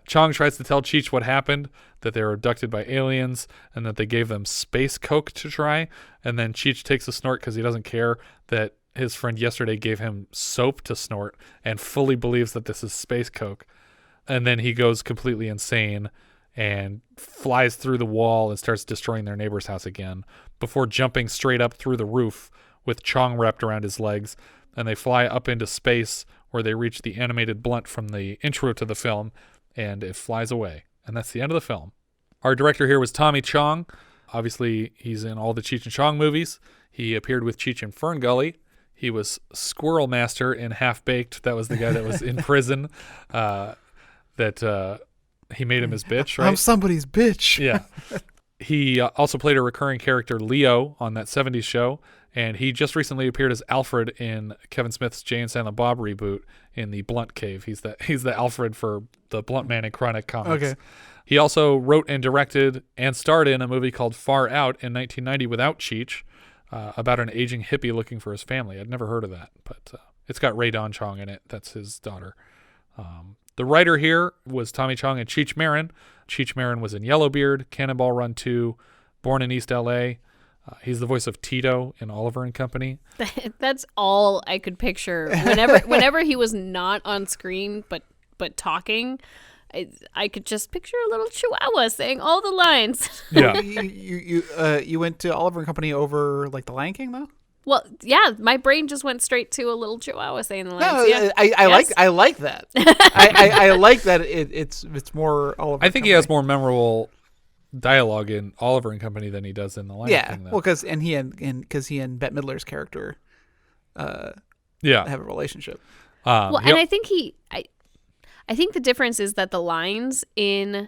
Chong tries to tell Cheech what happened, that they were abducted by aliens, and that they gave them space coke to try, and then Cheech takes a snort because he doesn't care that his friend yesterday gave him soap to snort, and fully believes that this is space coke. And then he goes completely insane and flies through the wall and starts destroying their neighbor's house again before jumping straight up through the roof with Chong wrapped around his legs, and they fly up into space where they reach the animated blunt from the intro to the film, and it flies away. And that's the end of the film. Our director here was Tommy Chong. Obviously, he's in all the Cheech and Chong movies. He appeared with Cheech in Fern Gully. He was Squirrel Master in Half Baked. That was the guy that was in prison. He made him his bitch, right? I'm somebody's bitch. Yeah. He also played a recurring character, Leo, on that 70s show, and he just recently appeared as Alfred in Kevin Smith's Jay and Silent Bob reboot in the Blunt Cave. He's the Alfred for the Blunt Man and Chronic comics. Okay. He also wrote and directed and starred in a movie called Far Out in 1990 without Cheech, about an aging hippie looking for his family. I'd never heard of that, but it's got Ray Don Chong in it. That's his daughter. The writer here was Tommy Chong and Cheech Marin. Cheech Marin was in Yellowbeard, Cannonball Run 2, Born in East L.A. He's the voice of Tito in Oliver and Company. That's all I could picture. Whenever he was not on screen but talking, I could just picture a little chihuahua saying all the lines. Yeah. You went to Oliver and Company over like The Lion King though? Well, yeah, my brain just went straight to a little chihuahua saying the lines. No, yeah. I like that. I like that it's more Oliver. I think he has more memorable dialogue in Oliver and Company than he does in The Lion King. Yeah, well, because he and Bette Midler's character. have a relationship. Well, and I think I think the difference is that the lines in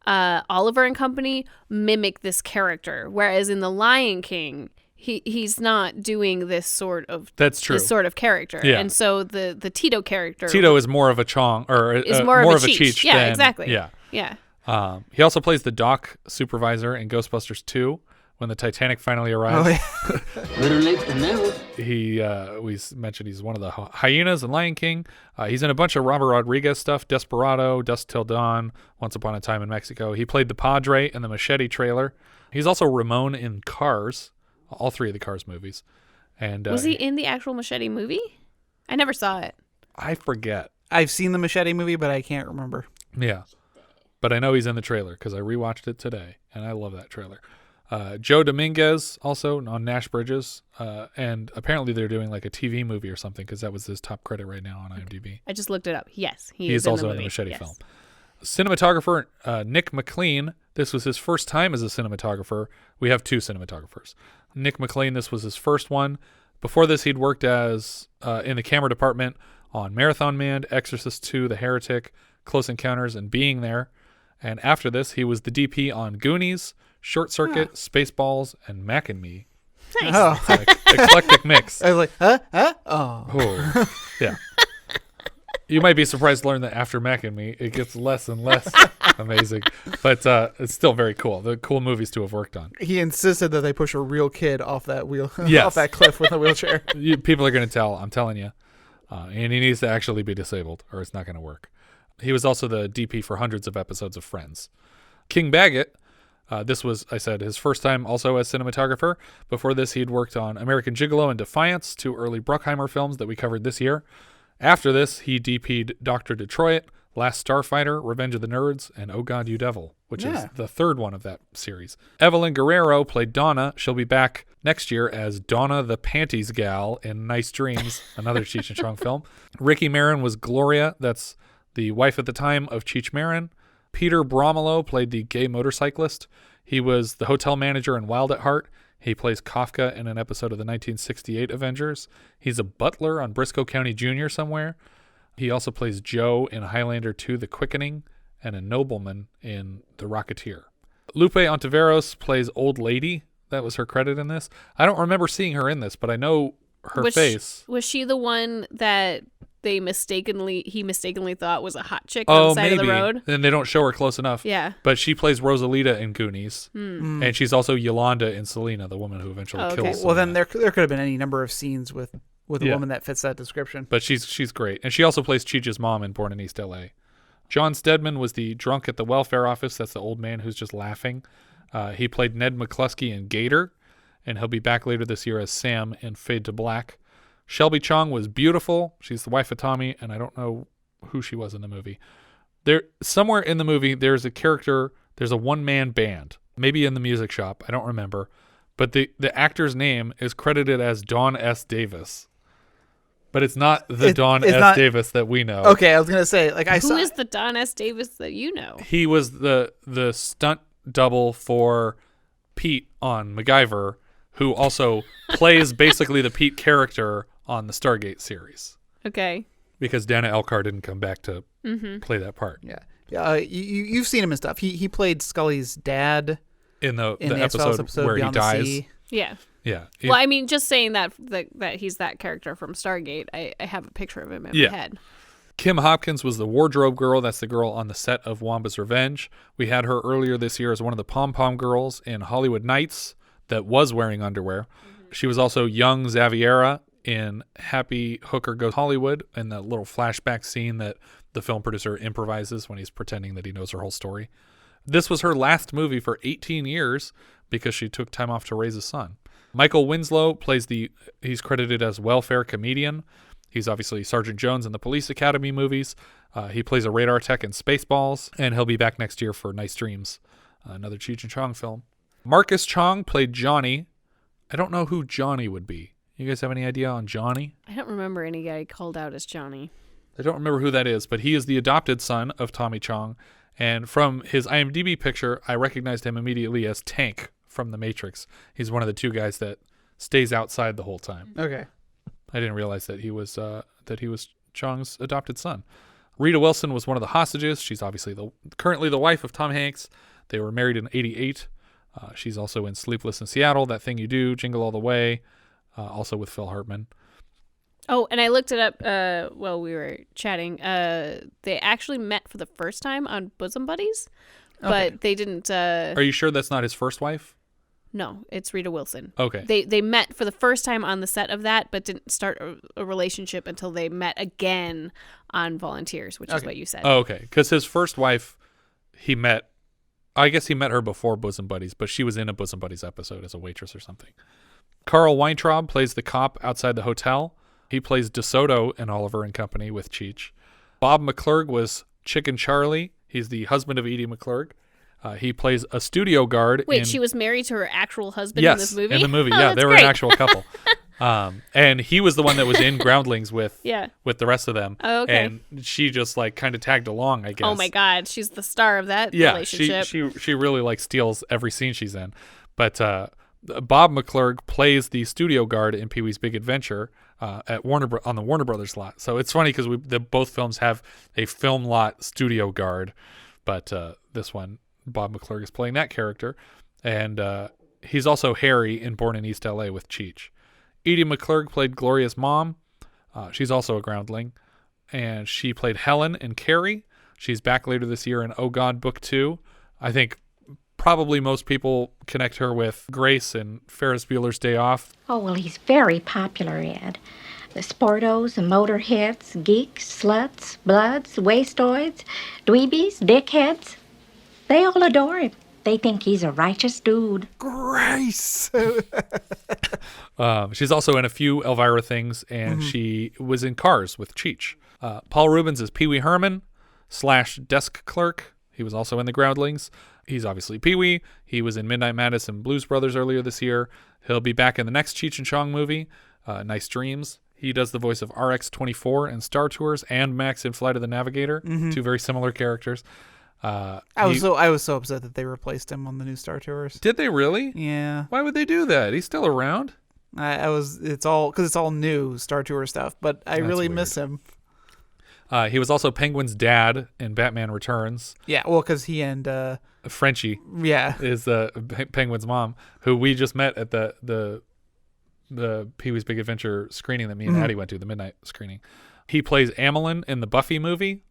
Oliver and Company mimic this character, whereas in The Lion King, he's not doing this sort of character. Yeah. And so the Tito character, Tito is more of a Chong or is more of a Cheech. Cheech. Yeah, than, exactly. Yeah. He also plays the dock supervisor in Ghostbusters 2 when the Titanic finally arrives. Oh, yeah. Better late than never. We mentioned he's one of the hyenas in Lion King. He's in a bunch of Robert Rodriguez stuff: Desperado, Dusk Till Dawn, Once Upon a Time in Mexico. He played the Padre in the Machete trailer. He's also Ramon in Cars, all 3 of the Cars movies. And was he in the actual Machete movie? I never saw it. I forget. I've seen the Machete movie, but I can't remember. Yeah, but I know he's in the trailer because I rewatched it today, and I love that trailer. Joe Dominguez also on Nash Bridges, and apparently they're doing like a TV movie or something because that was his top credit right now on IMDb. I just looked it up. Yes, he is also in the Machete film. Cinematographer Nick McLean. This was his first time as a cinematographer. We have 2 cinematographers. Nick McLean, this was his first one. Before this, he'd worked as in the camera department on Marathon Man, Exorcist 2, The Heretic, Close Encounters, and Being There. And after this, he was the DP on Goonies, Short Circuit, Spaceballs, and Mac and Me. Nice. Oh. It's an eclectic mix. I was like, huh? Oh. Yeah. You might be surprised to learn that after Mac and Me, it gets less and less amazing. But it's still very cool. The cool movies to have worked on. He insisted that they push a real kid off that Yes. off that cliff with a wheelchair. People are going to tell, I'm telling you. And he needs to actually be disabled or it's not going to work. He was also the DP for hundreds of episodes of Friends. King Baggett, this was, I said, his first time also as cinematographer. Before this, he'd worked on American Gigolo and Defiance, 2 early Bruckheimer films that we covered this year. After this, he DP'd Dr. Detroit, Last Starfighter, Revenge of the Nerds, and Oh God, You Devil, which is the 3rd one of that series. Evelyn Guerrero played Donna. She'll be back next year as Donna the Panties Gal in Nice Dreams, another Cheech and Chong film. Rikki Marin was Gloria. That's the wife at the time of Cheech Marin. Peter Bromelo played the gay motorcyclist. He was the hotel manager in Wild at Heart. He plays Kafka in an episode of the 1968 Avengers. He's a butler on Briscoe County Jr. somewhere. He also plays Joe in Highlander 2, The Quickening, and a nobleman in The Rocketeer. Lupe Ontiveros plays Old Lady. That was her credit in this. I don't remember seeing her in this, but I know her face. Was she the one that he mistakenly thought was a hot chick on the side of the road? And they don't show her close enough. Yeah. But she plays Rosalita in Goonies. And she's also Yolanda in Selena, the woman who eventually kills Selena. Well, then there could have been any number of scenes with a woman that fits that description. But she's great. And she also plays Cheech's mom in Born in East L.A. John Steadman was the drunk at the welfare office. That's the old man who's just laughing. He played Ned McCluskey in Gator, and he'll be back later this year as Sam in Fade to Black. Shelby Chong was beautiful. She's the wife of Tommy, and I don't know who she was in the movie. Somewhere in the movie, there's a one-man band, maybe in the music shop. I don't remember. But the actor's name is credited as Don S. Davis. But it's not Don S. Davis that we know. Okay, I was going to say, Who is the Don S. Davis that you know? He was the stunt double for Pete on MacGyver, who also plays basically the Pete character on the Stargate series. Okay. Because Dana Elcar didn't come back to play that part. Yeah. You've seen him and stuff. He played Scully's dad in the episode where he dies. Yeah. Yeah. Well, I mean, just saying that he's that character from Stargate, I have a picture of him in my head. Kim Hopkins was the wardrobe girl. That's the girl on the set of Womba's Revenge. We had her earlier this year as one of the pom-pom girls in Hollywood Nights that was wearing underwear. She was also young Xaviera in Happy Hooker Goes Hollywood, in that little flashback scene that the film producer improvises when he's pretending that he knows her whole story. This was her last movie for 18 years because she took time off to raise a son. Michael Winslow plays he's credited as welfare comedian. He's obviously Sergeant Jones in the Police Academy movies. He plays a radar tech in Spaceballs, and he'll be back next year for Nice Dreams, another Cheech and Chong film. Marcus Chong played Johnny. I don't know who Johnny would be. You guys have any idea on Johnny? I don't remember any guy called out as Johnny. I don't remember who that is, but he is the adopted son of Tommy Chong. And from his IMDb picture, I recognized him immediately as Tank from The Matrix. He's one of the 2 guys that stays outside the whole time. Okay. I didn't realize that he was Chong's adopted son. Rita Wilson was one of the hostages. She's obviously currently the wife of Tom Hanks. They were married in '88. She's also in Sleepless in Seattle, That Thing You Do, Jingle All the Way, also with Phil Hartman. Oh, and I looked it up while we were chatting. They actually met for the first time on Bosom Buddies, but they didn't... Are you sure that's not his first wife? No, it's Rita Wilson. Okay. They met for the first time on the set of that, but didn't start a relationship until they met again on Volunteers, which is what you said. Oh, okay. Because his first wife, I guess he met her before Bosom Buddies, but she was in a Bosom Buddies episode as a waitress or something. Carl Weintraub plays the cop outside the hotel. He plays DeSoto in Oliver and Company with Cheech. Bob McClurg was Chicken Charlie. He's the husband of Edie McClurg. He plays a studio guard. Wait, she was married to her actual husband in this movie? Yes, in the movie. Oh, yeah, they were great. an actual couple. And he was the one that was in Groundlings with the rest of them. Oh, okay. And she just like kind of tagged along, I guess. Oh my God, she's the star of that Yeah, relationship. she really like steals every scene she's in. But Bob McClurg plays the studio guard in Pee-wee's Big Adventure at on the Warner Brothers lot. So it's funny because both films have a film lot studio guard, but this one, Bob McClurg is playing that character, and he's also Harry in Born in East LA with Cheech. Edie McClurg played Gloria's mom. She's also a groundling, and she played Helen in Carrie. She's back later this year in Oh God Book 2. I think probably most people connect her with Grace and Ferris Bueller's Day Off. Oh, well, he's very popular, Ed. The sportos, the motorheads, geeks, sluts, bloods, wastoids, dweebies, dickheads, they all adore him. They think he's a righteous dude. Grace! She's also in a few Elvira things, and she was in Cars with Cheech. Paul Reubens is Pee-wee Herman / desk clerk. He was also in The Groundlings. He's obviously Pee-wee. He was in Midnight Madness and Blues Brothers earlier this year. He'll be back in the next Cheech and Chong movie, Nice Dreams. He does the voice of RX-24 in Star Tours and Max in Flight of the Navigator, two very similar characters. I was so upset that they replaced him on the new Star Tours. Did they really? Yeah. Why would they do that? He's still around. It's all new Star Tours stuff, but I really miss him. He was also Penguin's dad in Batman Returns. Yeah, well, because he and Frenchie, is Penguin's mom, who we just met at the Pee-wee's Big Adventure screening that me and Addie went to, the midnight screening. He plays Amelin in the Buffy movie,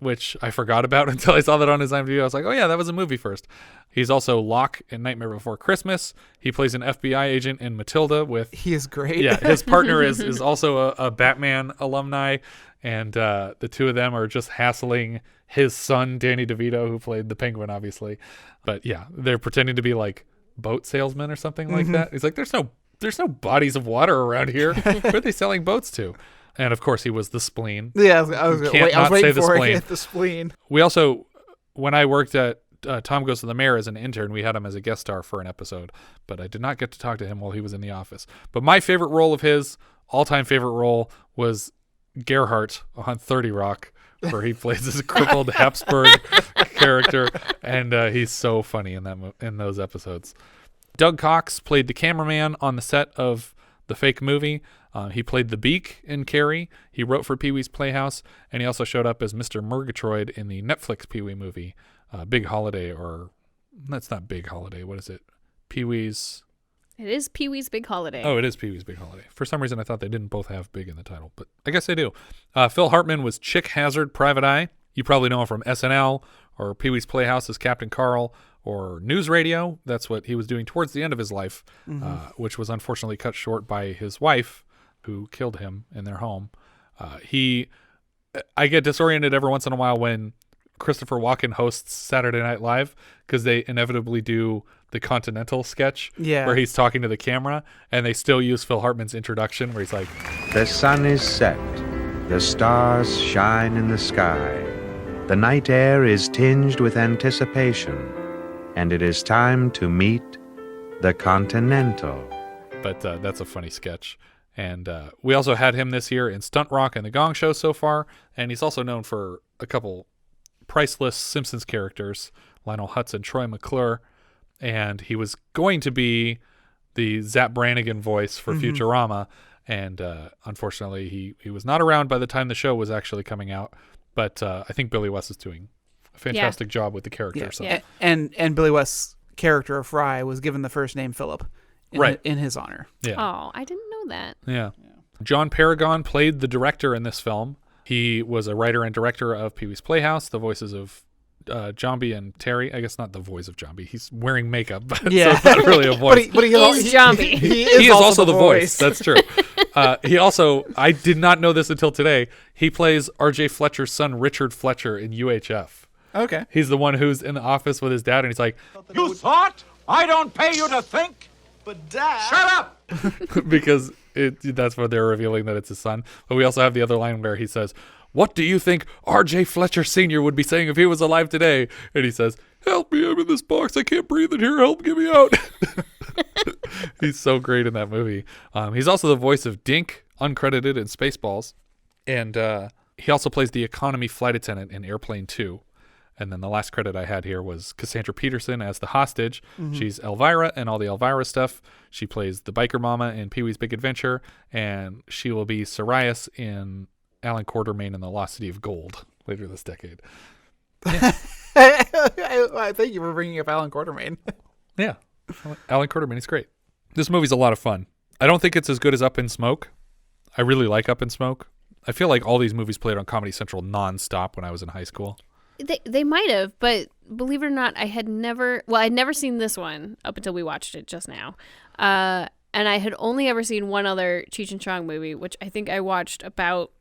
which I forgot about until I saw that on his IMDb. I was like, oh yeah, that was a movie first. He's also Locke in Nightmare Before Christmas. He plays an FBI agent in Matilda with... He is great. Yeah, his partner is also a Batman alumni, and the two of them are just hassling his son, Danny DeVito, who played the Penguin, obviously. But yeah, they're pretending to be like boat salesmen or something like that. He's like, there's no bodies of water around here. Where are they selling boats to? And of course, he was the Spleen. Yeah, I was waiting for it. The Spleen. We also, when I worked at Tom Goes to the Mayor as an intern, we had him as a guest star for an episode, but I did not get to talk to him while he was in the office. But my favorite role of his, all-time favorite role, was Gerhardt on 30 Rock, where he plays this crippled Habsburg character, and he's so funny in those episodes. Doug Cox played the cameraman on the set of the fake movie. He played the Beak in Carrie. He wrote for Pee-wee's Playhouse, and he also showed up as Mr. Murgatroyd in the Netflix Pee-wee movie, Big Holiday, or that's not Big Holiday. What is it? Pee-wee's. It is Pee-wee's Big Holiday. Oh, it is Pee-wee's Big Holiday. For some reason, I thought they didn't both have big in the title, but I guess they do. Phil Hartman was Chick Hazard, Private Eye. You probably know him from SNL or Pee-wee's Playhouse as Captain Carl, or News Radio. That's what he was doing towards the end of his life, which was unfortunately cut short by his wife, who killed him in their home. I get disoriented every once in a while when Christopher Walken hosts Saturday Night Live, because they inevitably do the Continental sketch where he's talking to the camera, and they still use Phil Hartman's introduction where he's like, "The sun is set, the stars shine in the sky, the night air is tinged with anticipation, and it is time to meet the Continental." But that's a funny sketch. And we also had him this year in Stunt Rock and The Gong Show so far, and he's also known for a couple priceless Simpsons characters, Lionel Hutz and Troy McClure, and he was going to be the Zapp Brannigan voice for Futurama, And unfortunately, he was not around by the time the show was actually coming out. But I think Billy West is doing a fantastic job with the character. Yeah. So. Yeah. And Billy West's character of Fry was given the first name Philip in his honor. Yeah. Oh, I didn't know that. Yeah. John Paragon played the director in this film. He was a writer and director of Pee-wee's Playhouse, the voices of Jambi and Terry. I guess not the voice of Jambi. He's wearing makeup, so it's not really a voice. but he is Jambi. He is also the voice. That's true. He also, I did not know this until today, he plays R.J. Fletcher's son, Richard Fletcher, in UHF. Okay. He's the one who's in the office with his dad, and he's like, You thought? I don't pay you to think? But Dad... Shut up! because that's what they're revealing, that it's his son. But we also have the other line where he says, what do you think R.J. Fletcher Sr. would be saying if he was alive today? And he says, help me, I'm in this box, I can't breathe in here, help, get me out. He's so great in that movie. He's also the voice of Dink, uncredited in Spaceballs. And he also plays the economy flight attendant in Airplane 2. And then the last credit I had here was Cassandra Peterson as the hostage. Mm-hmm. She's Elvira and all the Elvira stuff. She plays the biker mama in Pee-wee's Big Adventure. And she will be Sirius in Alan Quartermain and the Lost City of Gold later this decade. Yeah. I thank you for bringing up Alan Quartermain. Yeah. Alan Quartermain is great. This movie's a lot of fun. I don't think it's as good as Up in Smoke. I really like Up in Smoke. I feel like all these movies played on Comedy Central nonstop when I was in high school. They might have, but believe it or not, I'd never seen this one up until we watched it just now. And I had only ever seen one other Cheech and Chong movie, which I think I watched about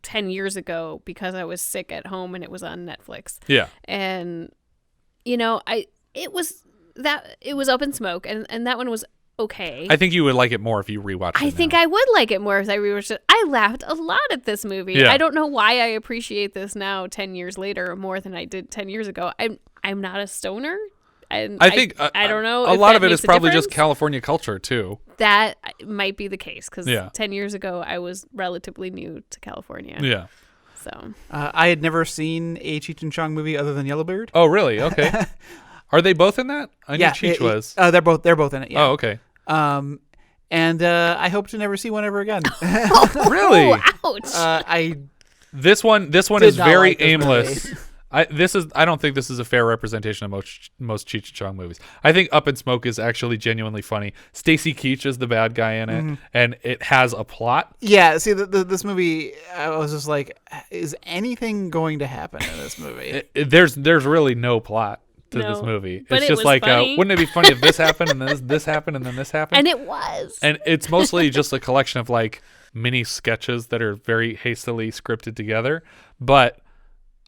10 years ago because I was sick at home and it was on Netflix. Yeah. And, it was Up in Smoke, and that one was okay. I think you would like it more if you rewatched it. I think I would like it more if I rewatched it. I laughed a lot at this movie. Yeah. I don't know why I appreciate this now 10 years later more than I did 10 years ago. I'm not a stoner. And I think I don't know. A lot of it is probably just California culture too. That might be the case because 10 years ago I was relatively new to California. Yeah. So I had never seen a Cheech and Chong movie other than Yellowbird. Oh, really? Okay. Are they both in that? I knew Cheech was. They're both in it. Yeah. Oh, okay. And I hope to never see one ever again. Really? Ouch. This one is very aimless. I don't think this is a fair representation of most Cheech and Chong movies. I think Up in Smoke is actually genuinely funny. Stacy Keach is the bad guy in it, and it has a plot. Yeah, see, this movie, I was just like, is anything going to happen in this movie? There's really no plot to this movie. But it's just like, wouldn't it be funny if this happened and then this happened and then this happened? And it was. And it's mostly just a collection of like mini sketches that are very hastily scripted together. But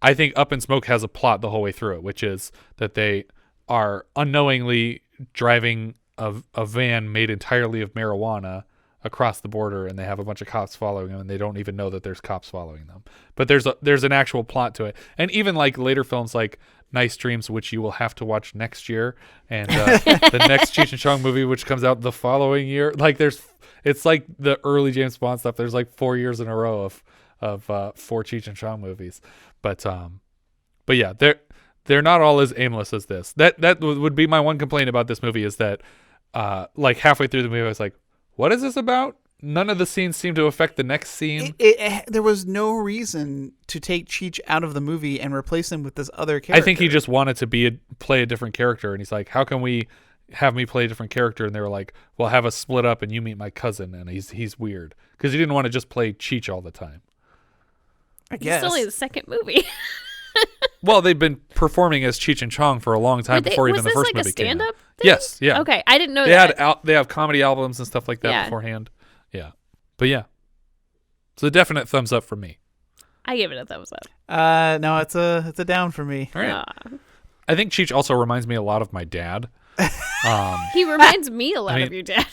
I think Up in Smoke has a plot the whole way through it, which is that they are unknowingly driving a van made entirely of marijuana across the border, and they have a bunch of cops following them, and they don't even know that there's cops following them. But there's an actual plot to it. And even like later films like Nice Dreams, which you will have to watch next year, and the next Cheech and Chong movie, which comes out the following year. Like it's like the early James Bond stuff. There's like 4 years in a row of 4 Cheech and Chong movies. But yeah, they're not all as aimless as this. That would be my one complaint about this movie is that like halfway through the movie I was like, what is this about? None of the scenes seem to affect the next scene. There was no reason to take Cheech out of the movie and replace him with this other character. I think he just wanted to play a different character, and he's like, how can we have me play a different character? And they were like, well, have us split up and you meet my cousin, and he's weird. Because he didn't want to just play Cheech all the time. I guess. It's only the second movie. Well, they've been performing as Cheech and Chong for a long time before even the first movie came out. Was this like a stand-up thing? Yes, yeah. Okay, I didn't know that. They have comedy albums and stuff like that beforehand. Yeah. But yeah. It's a definite thumbs up from me. I give it a thumbs up. No, it's a down for me. All right. I think Cheech also reminds me a lot of my dad. He reminds me a lot of your dad.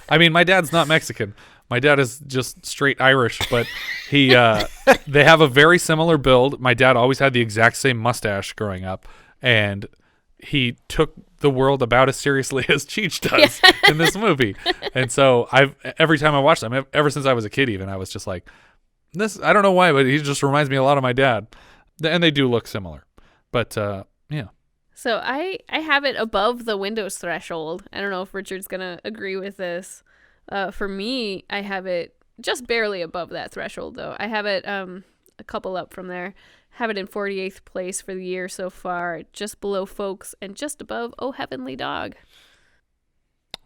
I mean, my dad's not Mexican. My dad is just straight Irish, but they have a very similar build. My dad always had the exact same mustache growing up, and he took the world about as seriously as Cheech does in this movie. And so every time I watch them, ever since I was a kid even, I was just like, I don't know why, but he just reminds me a lot of my dad. And they do look similar. But yeah. So I have it above the Windows threshold. I don't know if Richard's going to agree with this. For me, I have it just barely above that threshold, though. I have it a couple up from there. Have it in 48th place for the year so far, just below Folks and just above Oh Heavenly Dog.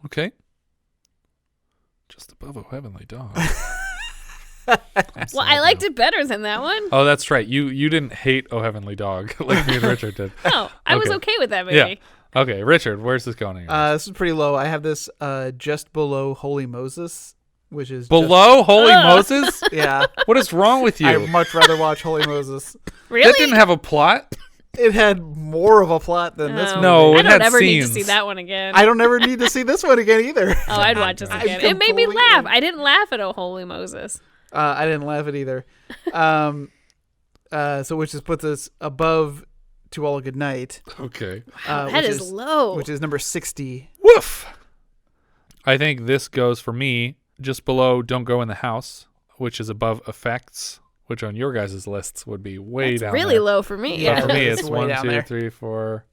Okay. Just above Oh Heavenly Dog. Well, I liked it better than that one. Oh, that's right. You didn't hate Oh Heavenly Dog like me and Richard did. No, I was okay with that movie. Yeah. Okay, Richard, where's this going? This is pretty low. I have this just below Holy Moses, which is below Holy Moses? Yeah. What is wrong with you? I'd much rather watch Holy Moses. Really? That didn't have a plot? It had more of a plot than this movie. No, it had scenes. I don't ever need to see that one again. I don't ever need to see this one again either. Oh, I'd watch this again. It made me laugh. I didn't laugh at Oh Holy Moses. I didn't laugh at either. So which just puts us above To All a Good Night. Okay. Wow, that is low. Which is number 60. Woof! I think this goes for me just below Don't Go in the House, which is above Effects, which on your guys' lists would be way down really there. low for me. Yeah, for me, it's way 1, down 2, there. 3, 4.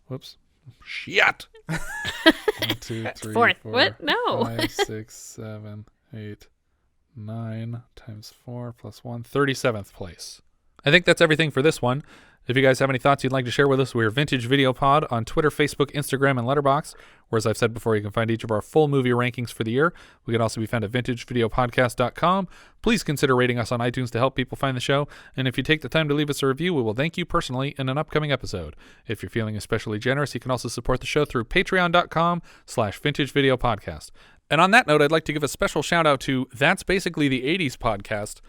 Whoops. Shit! 1, 2, 3, Fourth. 4, What? No. 5, 6, 7, 8, 9 times 4 plus 1. 37th place. I think that's everything for this one. If you guys have any thoughts you'd like to share with us, we're Vintage Video Pod on Twitter, Facebook, Instagram, and Letterboxd, where, as I've said before, you can find each of our full movie rankings for the year. We can also be found at vintagevideopodcast.com. Please consider rating us on iTunes to help people find the show, and if you take the time to leave us a review, we will thank you personally in an upcoming episode. If you're feeling especially generous, you can also support the show through patreon.com/vintagevideopodcast. And on that note, I'd like to give a special shout out to That's Basically the 80s podcast.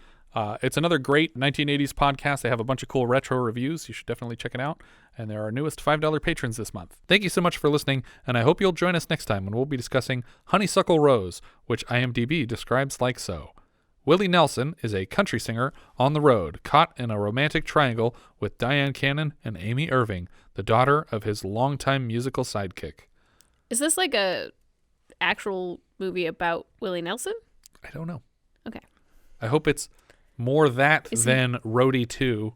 It's another great 1980s podcast. They have a bunch of cool retro reviews. You should definitely check it out. And they're our newest $5 patrons this month. Thank you so much for listening, and I hope you'll join us next time when we'll be discussing Honeysuckle Rose, which IMDb describes like so. Willie Nelson is a country singer on the road, caught in a romantic triangle with Diane Cannon and Amy Irving, the daughter of his longtime musical sidekick. Is this like a actual movie about Willie Nelson? I don't know. Okay. I hope it's more that than Roadie 2.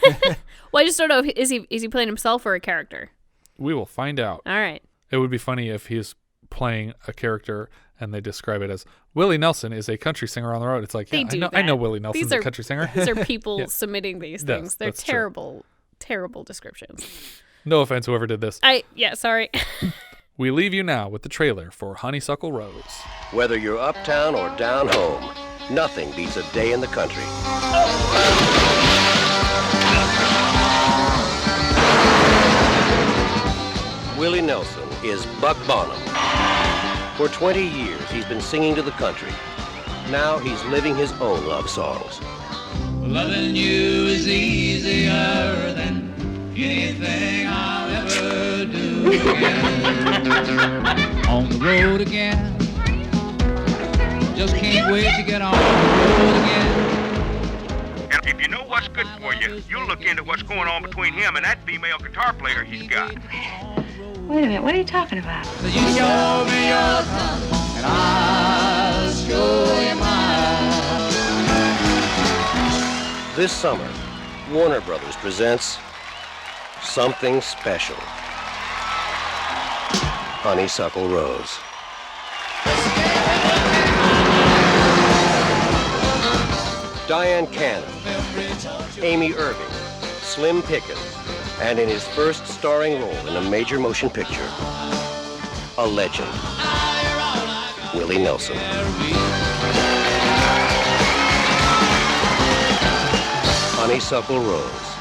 Well, I just don't know. Is he playing himself or a character? We will find out. All right. It would be funny if he's playing a character and they describe it as Willie Nelson is a country singer on the road. It's like, yeah, I know Willie Nelson's a country singer. These are people submitting these things. Yes, They're that's terrible, terrible descriptions. No offense, whoever did this. Sorry. We leave you now with the trailer for Honeysuckle Rose. Whether you're uptown or down home, nothing beats a day in the country. Willie Nelson is Buck Bonham. For 20 years, he's been singing to the country. Now he's living his own love songs. Loving you is easier than anything I'll ever do again. On the road again. Just can't wait to get on the road again. And if you know what's good for you, you'll look into what's going on between him and that female guitar player he's got. Wait a minute, what are you talking about? You show me your thumb, and I'll show you mine. This summer, Warner Brothers presents something special. Honeysuckle Rose. Diane Cannon, Amy Irving, Slim Pickens, and in his first starring role in a major motion picture, a legend, Willie Nelson. Honeysuckle Rose.